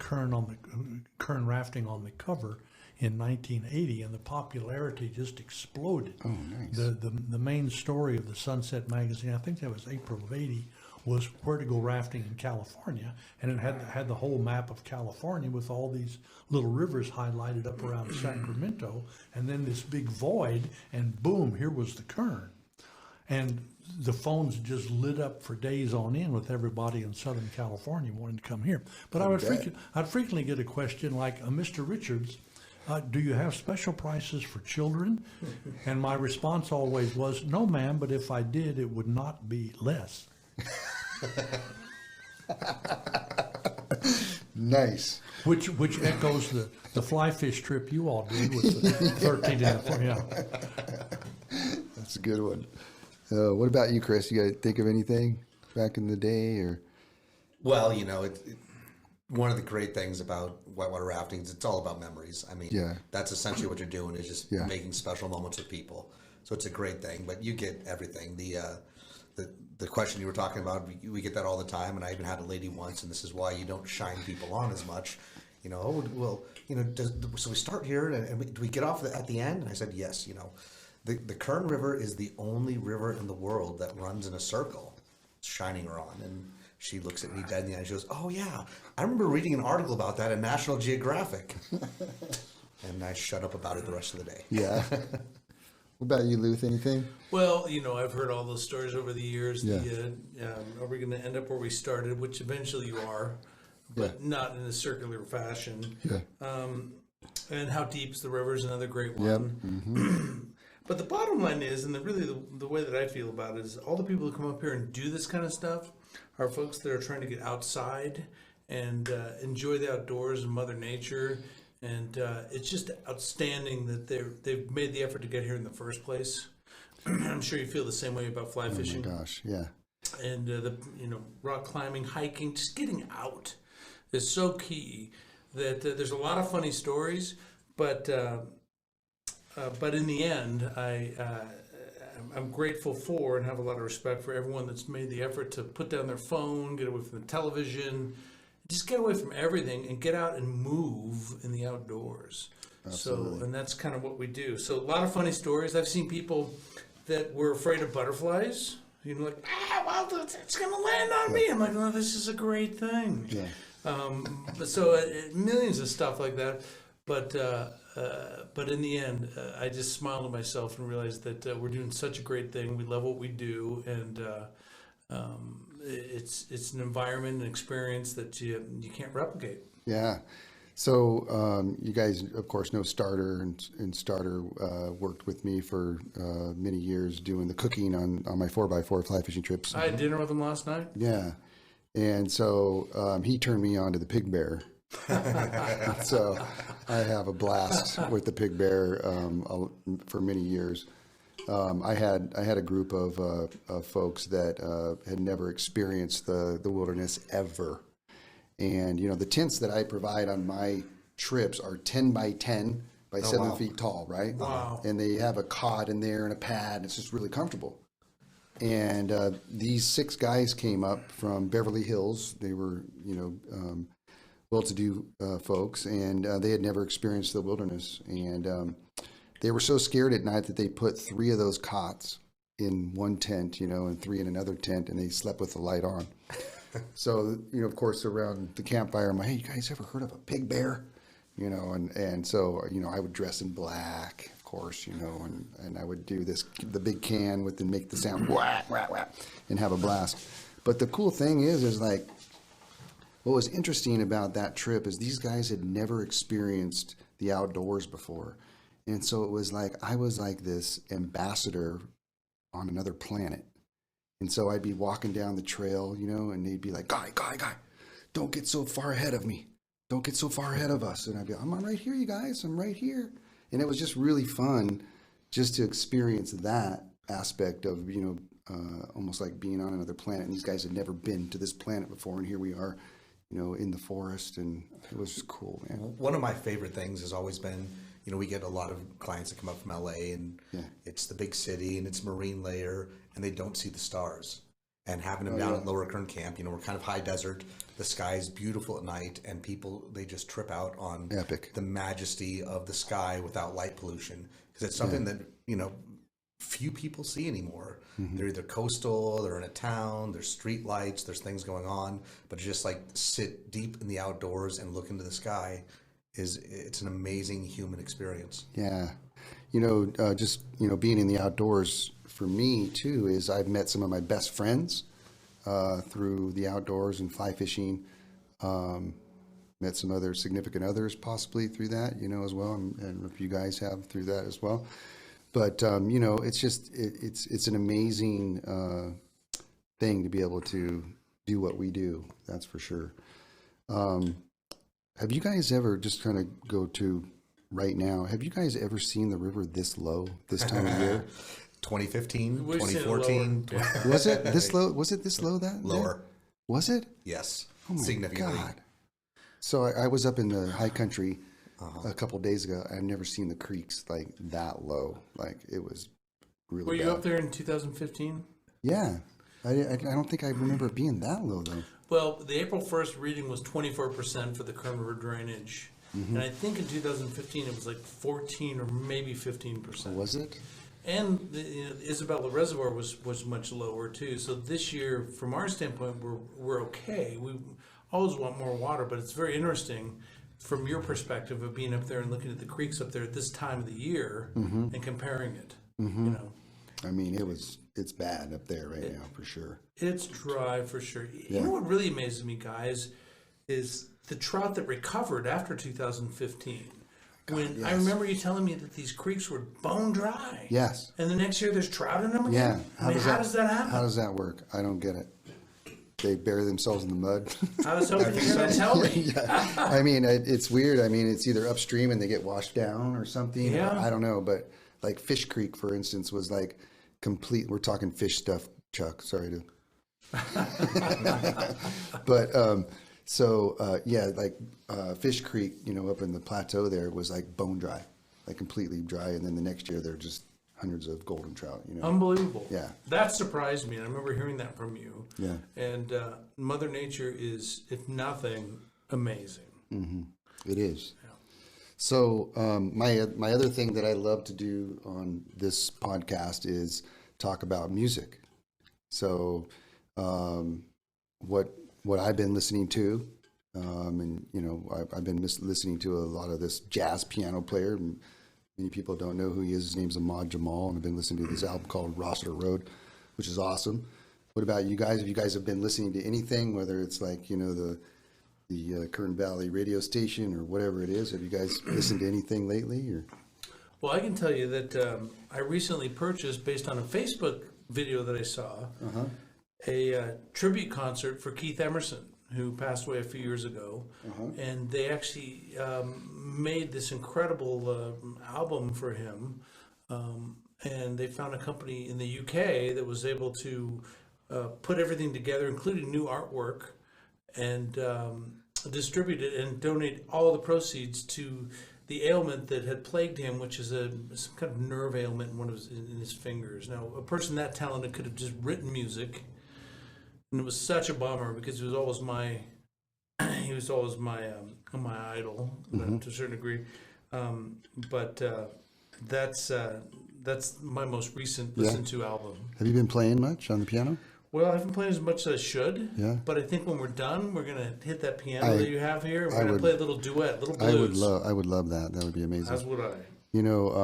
Kern rafting on the cover in 1980, and the popularity just exploded. Oh, nice. The main story of the Sunset magazine, I think that was April of 80, was where to go rafting in California, and it had the whole map of California with all these little rivers highlighted up around Sacramento, and then this big void, and boom, here was the Kern. And the phones just lit up for days on end with everybody in Southern California wanting to come here. But I'd frequently get a question like, Mr. Richards, do you have special prices for children? And my response always was, no, ma'am, but if I did, it would not be less. Nice. Which echoes the fly fish trip you all did with the 13 and the, yeah. That's a good one. What about you, Chris? You got to think of anything back in the day, or? Well, one of the great things about whitewater rafting is it's all about memories. I mean, that's essentially what you're doing is just making special moments with people. So it's a great thing, but you get everything. The question you were talking about, we get that all the time, and I even had a lady once, and this is why you don't shine people on as much. So we start here, and do we get off at the end? And I said, yes. The Kern River is the only river in the world that runs in a circle. It's shining her on, and she looks at me dead in the eye and she goes, oh yeah, I remember reading an article about that in National Geographic. And I shut up about it the rest of the day. Yeah. What about you, Luth? Anything? Well, I've heard all those stories over the years. Yeah. Are we going to end up where we started, which eventually you are, but not in a circular fashion. Yeah. And how deep's the river is another great Yep. one. Mm-hmm. But the bottom line is, and the way that I feel about it is, all the people who come up here and do this kind of stuff are folks that are trying to get outside and enjoy the outdoors and Mother Nature. And it's just outstanding that they've made the effort to get here in the first place. I'm sure you feel the same way about fly fishing. Oh my gosh, yeah. And the rock climbing, hiking, just getting out is so key. That there's a lot of funny stories, but in the end, I'm grateful for and have a lot of respect for everyone that's made the effort to put down their phone, get away from the television, just get away from everything and get out and move in the outdoors. Absolutely. So, and that's kind of what we do. So a lot of funny stories. I've seen people that were afraid of butterflies. Like, it's going to land on me. I'm like, oh, this is a great thing. Yeah. Millions of stuff like that. But in the end, I just smiled to myself and realized that we're doing such a great thing. We love what we do, and it's an environment and experience that you can't replicate. Yeah. So you guys, of course, know Starter, and Starter worked with me for many years doing the cooking on my 4x4 fly fishing trips. I had dinner with him last night. Yeah. And so he turned me on to the pig bear. So I have a blast with the pig bear for many years. I had a group of folks that had never experienced the wilderness ever. And, the tents that I provide on my trips are 10 by 10 by 7 feet tall, right? Wow. And they have a cot in there and a pad. And it's just really comfortable. And these 6 guys came up from Beverly Hills. They were, well-to-do folks, and they had never experienced the wilderness. And they were so scared at night that they put 3 of those cots in one tent, and 3 in another tent, and they slept with the light on. So, of course, around the campfire, I'm like, hey, you guys ever heard of a pig bear? And so, I would dress in black, of course, and I would do the big can and make the sound, wah, wah, wah, and have a blast. But the cool thing is like, what was interesting about that trip is these guys had never experienced the outdoors before. And so it was like, I was like this ambassador on another planet. And so I'd be walking down the trail, and they'd be like, guy, don't get so far ahead of me. Don't get so far ahead of us. And I'd be, I'm right here, you guys. I'm right here. And it was just really fun just to experience that aspect of, almost like being on another planet. And these guys had never been to this planet before. And here we are, in the forest. And it was just cool, man. One of my favorite things has always been, we get a lot of clients that come up from LA, and it's the big city and it's marine layer, and they don't see the stars. And having them down at Lower Kern Camp, we're kind of high desert. The sky is beautiful at night, and people, they just trip out on the majesty of the sky without light pollution. Because it's something that, few people see anymore. Mm-hmm. They're either coastal, they're in a town, there's street lights, there's things going on. But just like sit deep in the outdoors and look into the sky, it's an amazing human experience. Yeah. Just, being in the outdoors for me too is I've met some of my best friends through the outdoors and fly fishing. Met some other significant others possibly through that, as well. And if you guys have through that as well. But, it's just, it's an amazing thing to be able to do what we do. That's for sure. Have you guys ever, just kind of go to right now, have you guys ever seen the river this low this time of year? 2015, We've seen it 2014. lower. Was it this low? Was it this low that? Lower. Was it? Yes. Oh my Significantly. God. So I was up in the high country a couple of days ago. I've never seen the creeks like that low. Like it was really Were you bad. up there in 2015? Yeah. I don't think I remember it being that low though. Well, the April 1st reading was 24% for the Kern River drainage. And I think in 2015 it was like 14 or maybe 15%. Was it? And the Isabella Reservoir was much lower too. So this year, from our standpoint, we're okay. We always want more water, but it's very interesting from your perspective of being up there and looking at the creeks up there at this time of the year and comparing it. I mean, it's bad up there right now for sure. It's dry for sure. Yeah. You know what really amazes me, guys, is the trout that recovered after 2015. When yes. I remember you telling me that these creeks were bone dry. Yes. And the next year there's trout in them Yeah. again? How does that happen? How does that work? I don't get it. They bury themselves in the mud. I was hoping you were going to tell me. Yeah. I mean, it's weird. I mean, it's either upstream and they get washed down or something. Yeah. I don't know. But like Fish Creek, for instance, was like complete. We're talking fish stuff, Chuck. Sorry to. But Fish Creek, up in the plateau there was like bone dry, like completely dry. And then the next year they're just hundreds of golden trout. Unbelievable. Yeah. That surprised me. And I remember hearing that from you. Yeah. And Mother Nature is, if nothing, amazing. It is. So my other thing that I love to do on this podcast is talk about music. So what I've been listening to, and I've been listening to a lot of this jazz piano player. Many people don't know who he is. His name's Ahmad Jamal, and I've been listening to this album called Rossiter Road, which is awesome. What about you guys? If you guys have been listening to anything, whether it's like the Kern Valley radio station or whatever it is, have you guys listened to anything lately? Or Well, I can tell you that I recently purchased, based on a Facebook video that I saw, a tribute concert for Keith Emerson, who passed away a few years ago. And they actually made this incredible album for him. And they found a company in the UK that was able to put everything together, including new artwork, and distribute it and donate all the proceeds to the ailment that had plagued him, which is some kind of nerve ailment in his fingers. Now, a person that talented could have just written music, and it was such a bummer because he was always my my idol to a certain degree. But that's my most recent listened to album. have you been playing much on the piano? Well, I haven't played as much as I should. Yeah. But I think when we're done, we're gonna hit that piano that you have here. We're gonna would- play a little duet, little blues. I would love that. That would be amazing. As would I.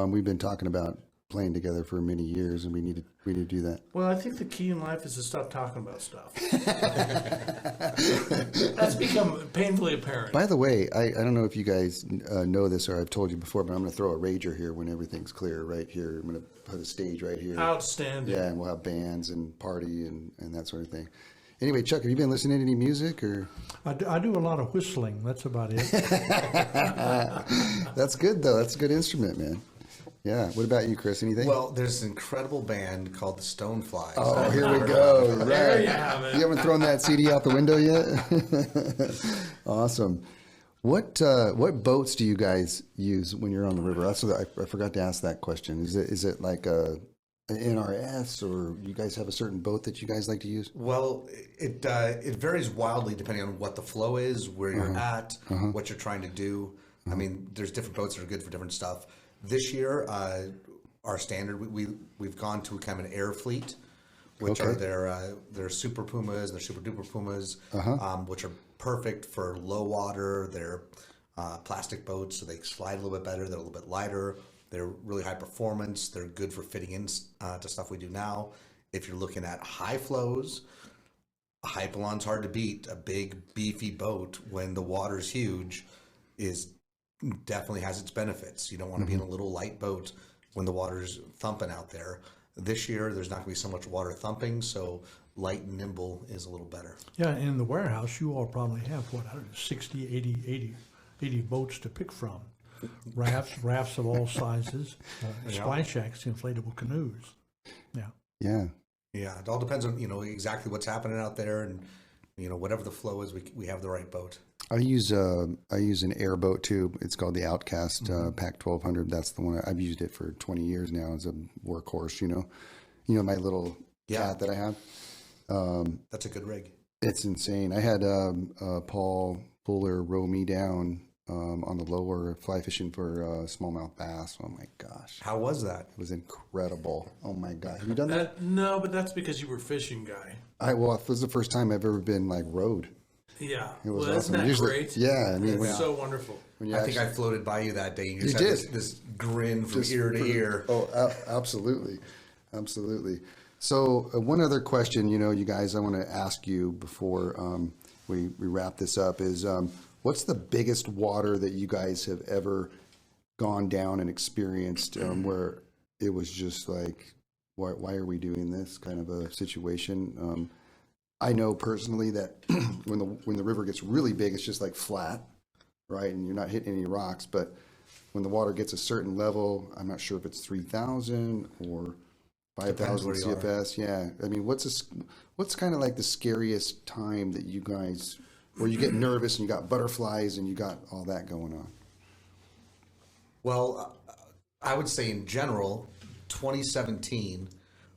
We've been talking about playing together for many years, and we need to do that. Well, I think the key in life is to stop talking about stuff. That's become painfully apparent. By the way, I don't know if you guys know this or I've told you before, but I'm going to throw a rager here when everything's clear right here. I'm going to put a stage right here. Outstanding. Yeah, and we'll have bands and party and that sort of thing. Anyway, Chuck, have you been listening to any music or? I do a lot of whistling. That's about it. That's good though. That's a good instrument, man. Yeah. What about you, Chris? Anything? Well, there's an incredible band called the Stoneflies. Oh, here we go. Right. There you have it. You haven't thrown that CD out the window yet? Awesome. What boats do you guys use when you're on the river? That's what I forgot to ask that question. Is it like an NRS, or you guys have a certain boat that you guys like to use? Well, it varies wildly depending on what the flow is, where you're at, what you're trying to do. I mean, there's different boats that are good for different stuff. This year, our standard, we've gone to kind of an air fleet, which are their Super Pumas, their Super Duper Pumas, which are perfect for low water. They're plastic boats, so they slide a little bit better. They're a little bit lighter. They're really high performance. They're good for fitting in to stuff we do now. If you're looking at high flows, a Hypalon's hard to beat. A big, beefy boat when the water's huge is definitely has its benefits. You don't want to be in a little light boat when the water's thumping out there. This year, there's not going to be so much water thumping, so light and nimble is a little better. Yeah, in the warehouse, you all probably have, what, 60, 80 boats to pick from. Rafts of all sizes, splash shacks, inflatable canoes. Yeah. Yeah. Yeah, it all depends on, exactly what's happening out there, and, whatever the flow is, we have the right boat. I use an airboat too. It's called the Outcast Pack 1200. That's the one I've used it for 20 years now as a workhorse. My little cat that I have. That's a good rig. It's insane. I had Paul Fuller row me down on the lower fly fishing for smallmouth bass. Oh my gosh, How was that? it was incredible. Oh my god, have you done that? No, but that's because you were a fishing guy. It was the first time I've ever been like rowed. Yeah. It was well, awesome. isn't that Usually- great? Yeah, I mean, It's when- so wonderful. when you I think actually- I floated by you that day. And you You just had did. this grin from Just ear to for- ear. Oh, absolutely. Absolutely. So one other question, you guys, I want to ask you before we wrap this up is what's the biggest water that you guys have ever gone down and experienced where it was just like, why are we doing this kind of a situation? I know personally that when the river gets really big, it's just like flat, right? And you're not hitting any rocks, but when the water gets a certain level, I'm not sure if it's 3,000 or 5,000 where you are. CFS. Yeah. I mean, what's kind of like the scariest time that you guys, where you get nervous and you got butterflies and you got all that going on? Well, I would say in general, 2017,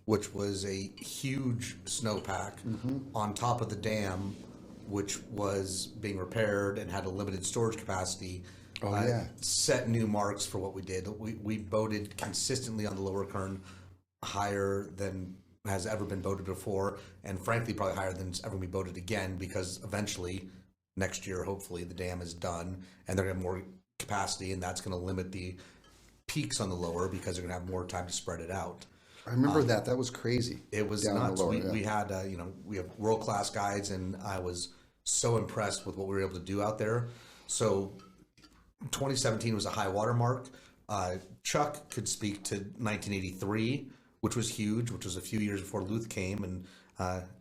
which was a huge snowpack on top of the dam, which was being repaired and had a limited storage capacity, set new marks for what we did. We boated consistently on the lower Kern, higher than has ever been boated before, and frankly, probably higher than it's ever going to be boated again, because eventually, next year, hopefully, the dam is done, and they're going to have more capacity, and that's going to limit the peaks on the lower because they're going to have more time to spread it out. I remember that was crazy. It was down in the nuts. lower, We had, we have world-class guides, and I was so impressed with what we were able to do out there. So 2017 was a high water mark. Chuck could speak to 1983, which was huge, which was a few years before Luth came, and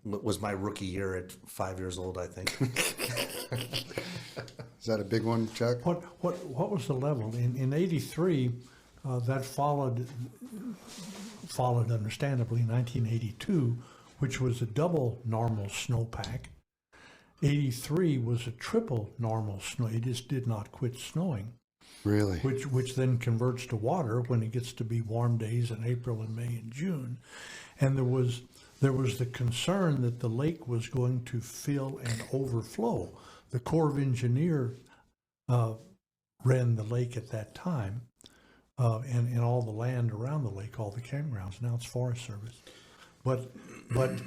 was my rookie year at 5 years old, I think. Is that a big one, Chuck? What was the level in '83? That followed understandably 1982, which was a double normal snowpack. '83 was a triple normal snow. It just did not quit snowing. Really? Which then converts to water when it gets to be warm days in April and May and June. And there was the concern that the lake was going to fill and overflow. The Corps of Engineers ran the lake at that time, and all the land around the lake, all the campgrounds. Now it's Forest Service. But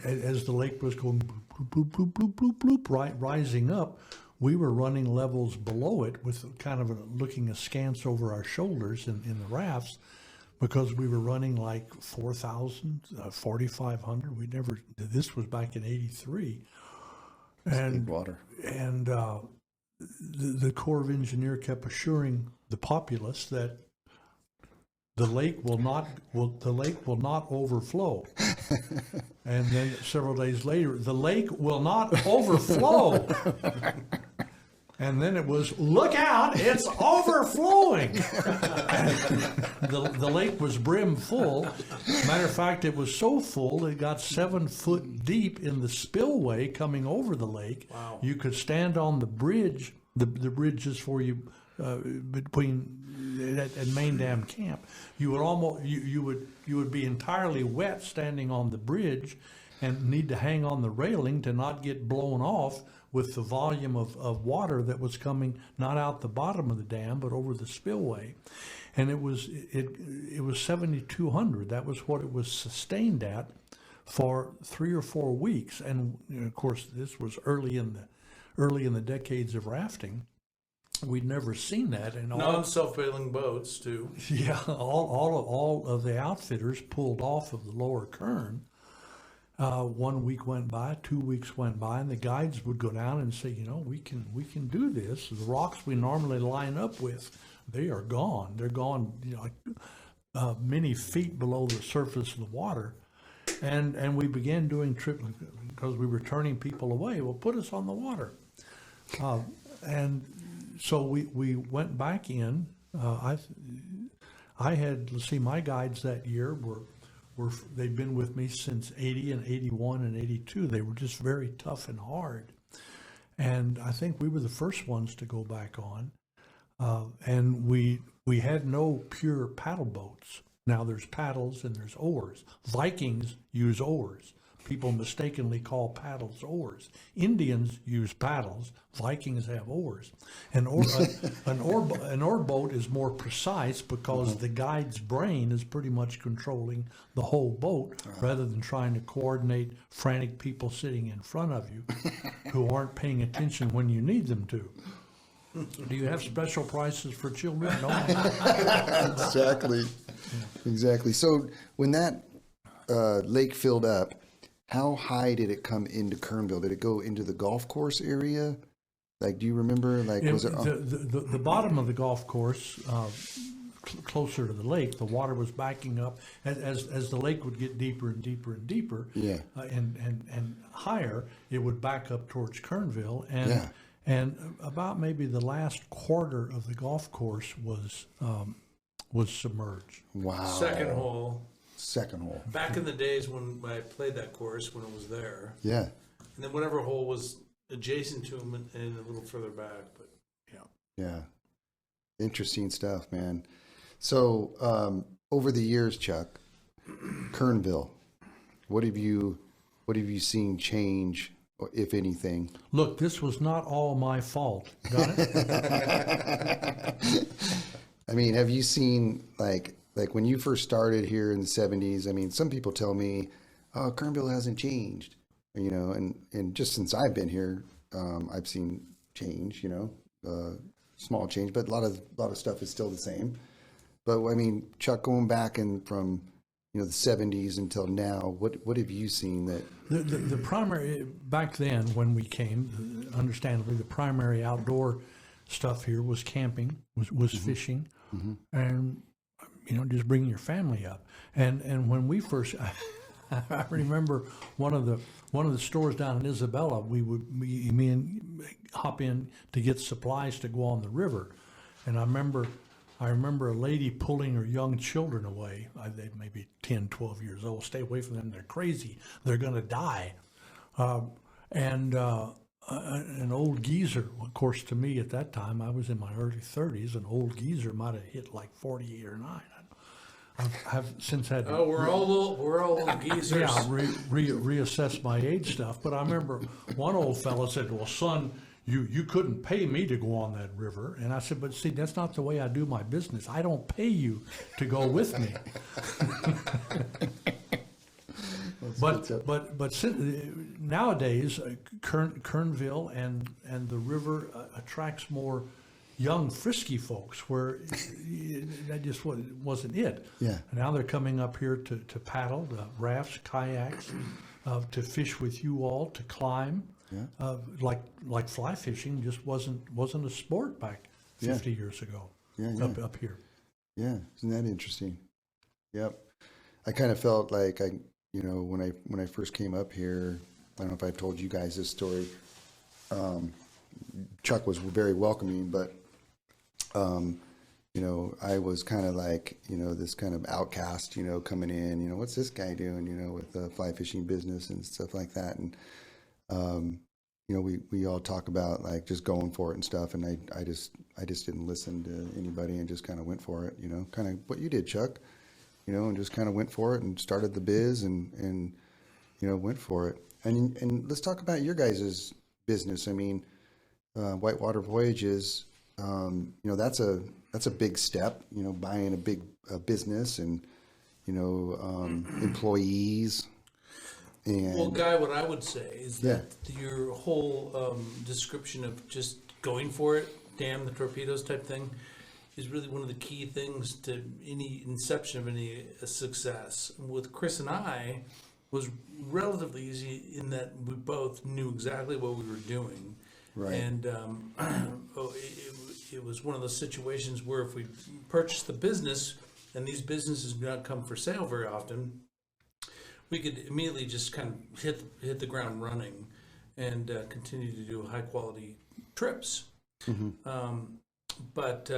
as the lake was going bloop, bloop, bloop, bloop, bloop, bloop, rising up, we were running levels below it with kind of looking askance over our shoulders in the rafts, because we were running like 4,000, 4,500. This was back in '83. Big water. And the Corps of Engineers kept assuring the populace that the lake will not overflow. And then several days later, the lake will not overflow. And then it was, look out, it's overflowing. The lake was brim full. Matter of fact, it was so full, it got 7 foot deep in the spillway coming over the lake. Wow. You could stand on the bridge, the bridges for you between at main dam camp. You would almost you would be entirely wet standing on the bridge, and need to hang on the railing to not get blown off with the volume of water that was coming not out the bottom of the dam but over the spillway. And it was 7,200. That was what it was sustained at for 3 or 4 weeks. And of course, this was early in the decades of rafting. We'd never seen that, and Non-self-bailing boats too. yeah, all of the outfitters pulled off of the lower Kern. 1 week went by, 2 weeks went by, and the guides would go down and say, we can do this. The rocks we normally line up with, they are gone. They're gone, many feet below the surface of the water. And we began doing trips because we were turning people away. Well, put us on the water. And so we went back in. I had, let's see, my guides that year they'd been with me since 80 and 81 and 82. They were just very tough and hard. And I think we were the first ones to go back on. And we had no pure paddle boats. Now there's paddles and there's oars. Vikings use oars. People mistakenly call paddles oars. Indians use paddles. Vikings have oars. An oar boat is more precise because the guide's brain is pretty much controlling the whole boat rather than trying to coordinate frantic people sitting in front of you who aren't paying attention when you need them to. Do you have special prices for children? No. Exactly. So when that lake filled up, how high did it come into Kernville? Did it go into the golf course area? Like, do you remember? Like, was it the bottom of the golf course, closer to the lake? The water was backing up as the lake would get deeper and deeper and deeper. Yeah. And higher, it would back up towards Kernville, and Yeah. and about maybe the last quarter of the golf course was submerged. Wow. Second hole. Second hole. Back in the days when I played that course, when it was there. Yeah. And then whatever hole was adjacent to him and a little further back. But yeah. Yeah. Interesting stuff, man. So over the years, Chuck, Kernville, what have you seen change, if anything? Look, this was not all my fault. Got it? I mean, have you seen like when you first started here in the 70s? I mean, some people tell me, "Oh, Kernville hasn't changed," and just since I've been here, I've seen change. Small change, but a lot of stuff is still the same. But I mean, Chuck, going back from the 70s until now, what have you seen that? The primary, back then when we came, understandably, the primary outdoor stuff here was camping, was fishing, and just bringing your family up. And when we first, I remember one of the stores down in Isabella, me and hop in to get supplies to go on the river, and I remember a lady pulling her young children away. They may be 10, 12 years old. Stay away from them. They're crazy. They're going to die. And an old geezer, of course, to me at that time, I was in my early 30s, an old geezer might have hit like 48 or 9. I've since had Oh, we're all little geezers. yeah, reassess my age stuff. But I remember one old fellow said, "Well, son, you couldn't pay me to go on that river." And I said, "But see, that's not the way I do my business. I don't pay you to go with me." But nowadays, Kernville and the river attracts more young, frisky folks, where that just wasn't it. Yeah. Now they're coming up here to paddle, to rafts, kayaks, to fish with you all, to climb. Yeah. Like fly fishing just wasn't a sport back 50 years ago. Yeah. Up here. Yeah, isn't that interesting? Yep. I kind of felt like when I first came up here, I don't know if I've told you guys this story. Chuck was very welcoming, but I was kind of like this kind of outcast, coming in. What's this guy doing? With the fly fishing business and stuff like that. And we all talk about like just going for it and stuff, and I just didn't listen to anybody and just kind of went for it. Kind of what you did, Chuck. And just kind of went for it and started the biz and went for it. And let's talk about your guys' business. I mean, Whitewater Voyages, that's a big step, buying a big business and, employees. And Well, Guy, what I would say is that your whole description of just going for it damn the torpedoes type thing is really one of the key things to any inception of any success. With Chris and I, was relatively easy in that we both knew exactly what we were doing. Right. And it was one of those situations where if we purchased the business, and these businesses do not come for sale very often, we could immediately just kind of hit the ground running and continue to do high quality trips. But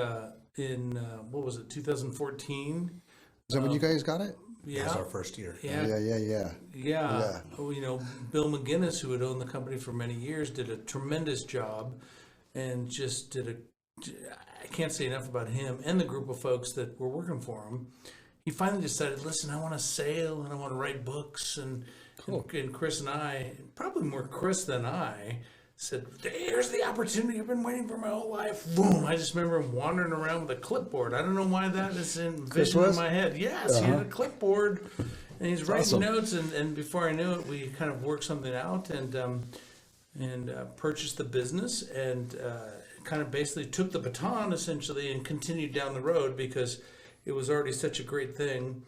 in what was it, 2014? Is that when you guys got it? Yeah, That was our first year. Yeah. Well, you know, Bill McGinnis, who had owned the company for many years, did a tremendous job, and just I can't say enough about him and the group of folks that were working for him. He finally decided, listen, I want to sail and I want to write books, and Chris and I, probably more Chris than I, said, here's the opportunity I've been waiting for my whole life. Boom. I just remember him wandering around with a clipboard. I don't know why that is in vision in my head. Yes, he had a clipboard, and he's writing notes, and before I knew it, we kind of worked something out and purchased the business, and kind of basically took the baton, essentially, and continued down the road because it was already such a great thing.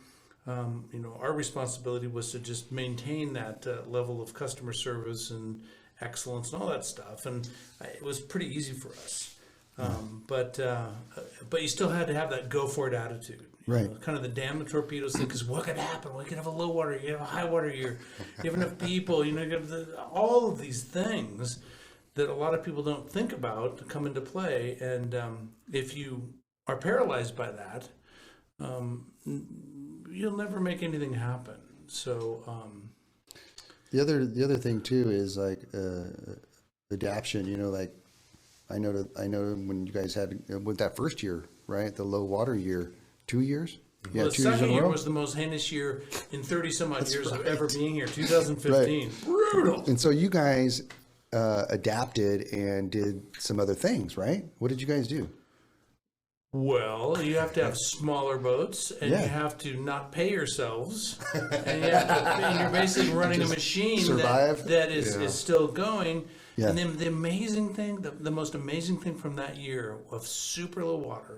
You know, our responsibility was to just maintain that level of customer service and excellence and all that stuff, and it was pretty easy for us. But you still had to have that go for it attitude, right? Know, kind of the damn the torpedoes thing, because what could happen? We could have a low water year, you have a high water year, you have enough people, you know, you have all of these things that a lot of people don't think about come into play, and if you are paralyzed by that, you'll never make anything happen. So. The other thing too is like adaption. You know, like I know when you guys had with that first year, right? The low water year, 2 years. Yeah, well, the 2 years in second a year row. was the most heinous year in 30 some odd years of ever being here. 2015, brutal. And so you guys adapted and did some other things, right? What did you guys do? Well, you have to have smaller boats, and you have to not pay yourselves, and you're basically running a machine that is still going. Yeah. And then the amazing thing, the most amazing thing from that year of super low water,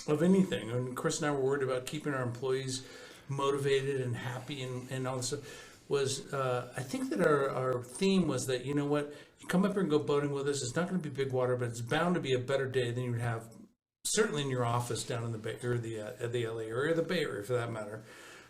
of anything, and Chris and I were worried about keeping our employees motivated and happy and all this stuff, was I think that our theme was that, you know what, you come up here and go boating with us, it's not going to be big water, but it's bound to be a better day than you would have certainly in your office down in the Bay or the LA area, or the Bay Area for that matter.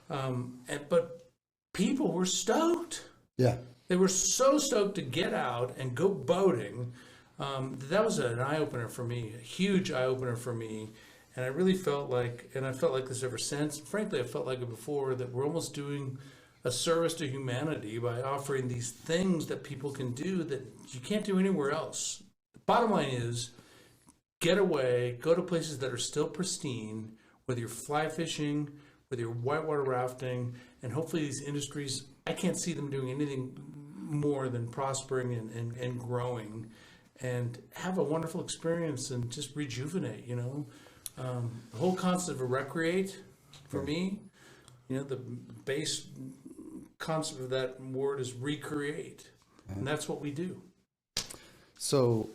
But people were stoked. Yeah. They were so stoked to get out and go boating. That was an eye-opener for me, a huge eye-opener for me. And I really felt like, and I felt like this ever since, frankly, I felt like it before, that we're almost doing a service to humanity by offering these things that people can do that you can't do anywhere else. The bottom line is, get away, go to places that are still pristine, whether you're fly fishing, whether you're whitewater rafting, and hopefully these industries, I can't see them doing anything more than prospering and growing, and have a wonderful experience and just rejuvenate, you know. The whole concept of recreate, for me, you know, the base concept of that word is recreate, and that's what we do. So,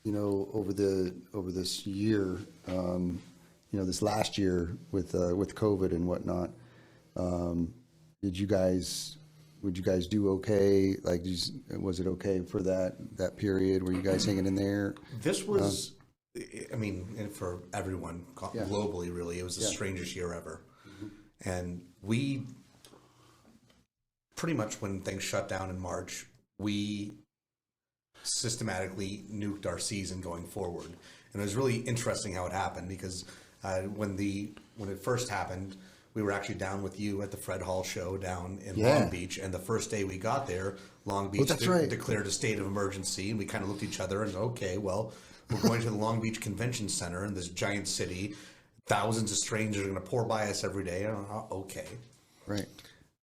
you know, over this year, you know, this last year with COVID and whatnot, would you guys do okay? Like, was it okay for that period? Were you guys hanging in there? This was, I mean, and for everyone globally, really, it was the strangest year ever. And we pretty much, when things shut down in March, we systematically nuked our season going forward. And it was really interesting how it happened, because when it first happened, we were actually down with you at the Fred Hall show down in Long Beach, and the first day we got there, Long Beach declared a state of emergency, and we kind of looked at each other and, okay, well, we're going to the Long Beach Convention Center in this giant city. Thousands of strangers are going to pour by us every day. Okay. Right.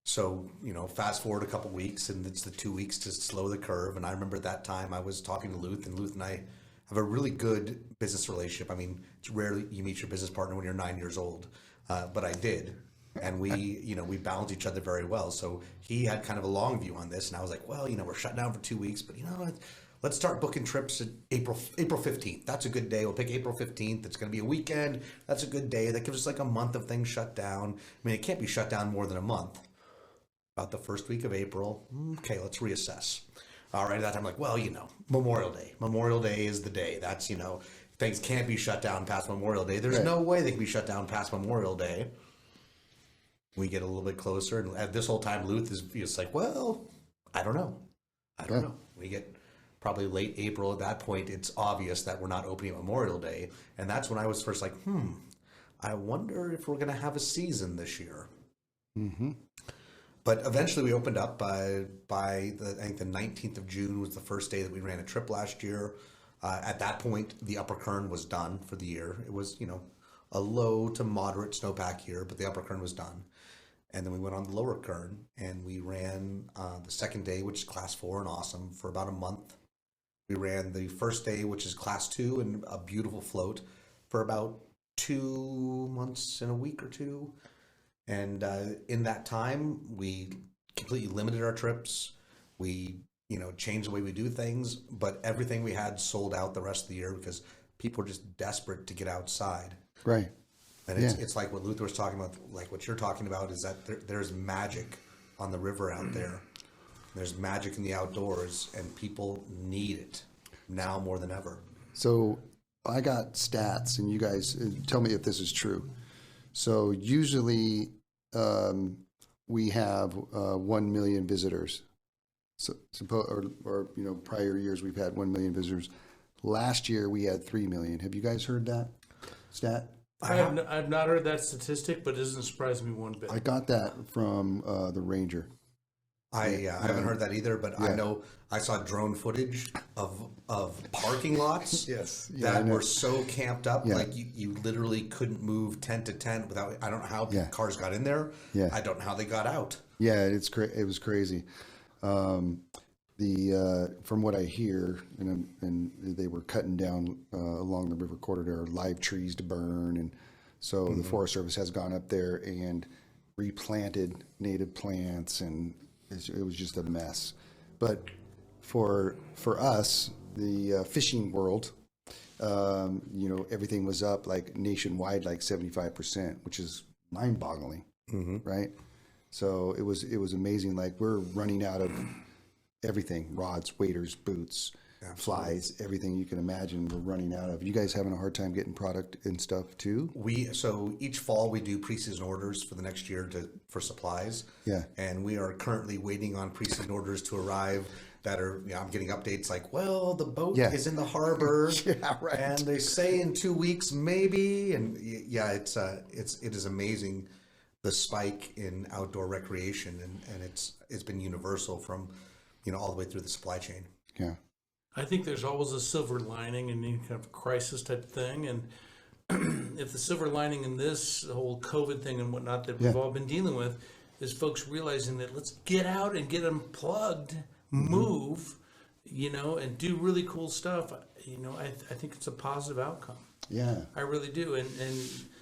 So, you know, fast forward a couple weeks, and it's the 2 weeks to slow the curve. And I remember at that time I was talking to Luth, and Luth and I have a really good business relationship. I mean, it's rarely you meet your business partner when you're 9 years old, but I did. And we balanced each other very well. So he had kind of a long view on this, and I was like, well, you know, we're shut down for 2 weeks, but you know, let's start booking trips at April 15th. That's a good day. We'll pick April 15th. It's going to be a weekend. That's a good day. That gives us like a month of things shut down. I mean, it can't be shut down more than a month. About the first week of April, okay, let's reassess. All right, at that time, like, well, Memorial Day. Memorial Day is the day. That's, things can't be shut down past Memorial Day. There's no way they can be shut down past Memorial Day. We get a little bit closer, and at this whole time, Luth is like, well, I don't know. We get probably late April. At that point, it's obvious that we're not opening Memorial Day, and that's when I was first like, I wonder if we're going to have a season this year. Mm-hmm. But eventually, we opened up by I think the 19th of June was the first day that we ran a trip last year. At that point, the Upper Kern was done for the year. It was, a low to moderate snowpack year, but the Upper Kern was done. And then we went on the Lower Kern, and we ran the second day, which is Class 4 and awesome, for about a month. We ran the first day, which is Class 2 and a beautiful float, for about 2 months and a week or two. And in that time, we completely limited our trips. We, changed the way we do things, but everything we had sold out the rest of the year because people were just desperate to get outside. Right. And it's like what Luther was talking about, like what you're talking about, is that there's magic on the river out there. There's magic in the outdoors, and people need it now more than ever. So I got stats, and you guys tell me if this is true. So usually we have 1 million visitors. So prior years we've had 1 million visitors. Last year we had 3 million. Have you guys heard that stat? I've not heard that statistic, but it doesn't surprise me one bit. I got that from the Ranger. I haven't heard that either, but I know I saw drone footage of parking lots that were so camped up, like you literally couldn't move tent to tent without. I don't know how cars got in there. Yeah. I don't know how they got out. Yeah, it was crazy. From what I hear, and they were cutting down along the river corridor live trees to burn, and so the Forest Service has gone up there and replanted native plants, and it was just a mess. But for us, the fishing world, everything was up like nationwide, like 75%, which is mind-boggling, right? So it was amazing. Like, we're running out of everything: rods, waders, boots, flies, everything you can imagine. We're running out of. You guys having a hard time getting product and stuff too? So each fall we do preseason orders for the next year for supplies. Yeah. And we are currently waiting on preseason orders to arrive that are, I'm getting updates like, well, the boat is in the harbor. Right. And they say in 2 weeks maybe. And it is amazing, the spike in outdoor recreation, and it's been universal from all the way through the supply chain. Yeah. I think there's always a silver lining in any kind of crisis type thing. And if the silver lining in this whole COVID thing and whatnot that we've all been dealing with is folks realizing that let's get out and get unplugged, move, and do really cool stuff. I think it's a positive outcome. Yeah. I really do. And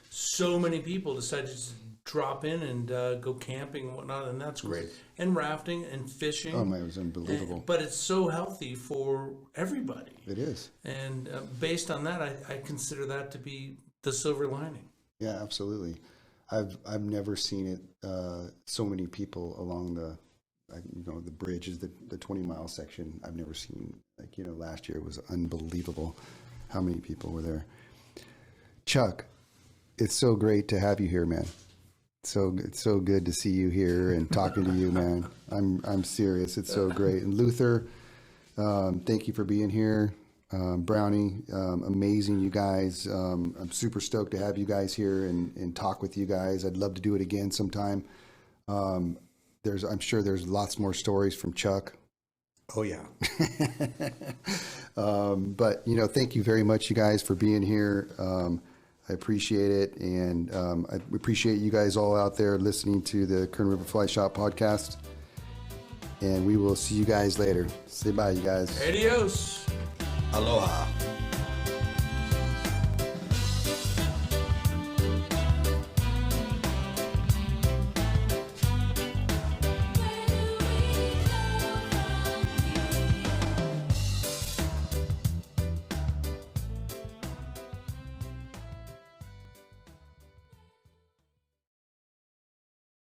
so many people decided to just drop in and go camping and whatnot, and that's great. And rafting and fishing. Oh, man, it was unbelievable. But it's so healthy for everybody. It is. And based on that, I consider that to be the silver lining. Yeah, absolutely. I've never seen it. So many people along the bridge is the 20-mile section. I've never seen, last year it was unbelievable how many people were there. Chuck, it's so great to have you here, man. So it's so good to see you here and talking to you, man. I'm serious. It's so great. And Luther, thank you for being here. Brownie, amazing, you guys. I'm super stoked to have you guys here and talk with you guys. I'd love to do it again sometime. I'm sure there's lots more stories from Chuck. Oh yeah. But thank you very much, you guys, for being here. I appreciate it, and I appreciate you guys all out there listening to the Kern River Fly Shop podcast. And we will see you guys later. Say bye, you guys. Adios. Aloha.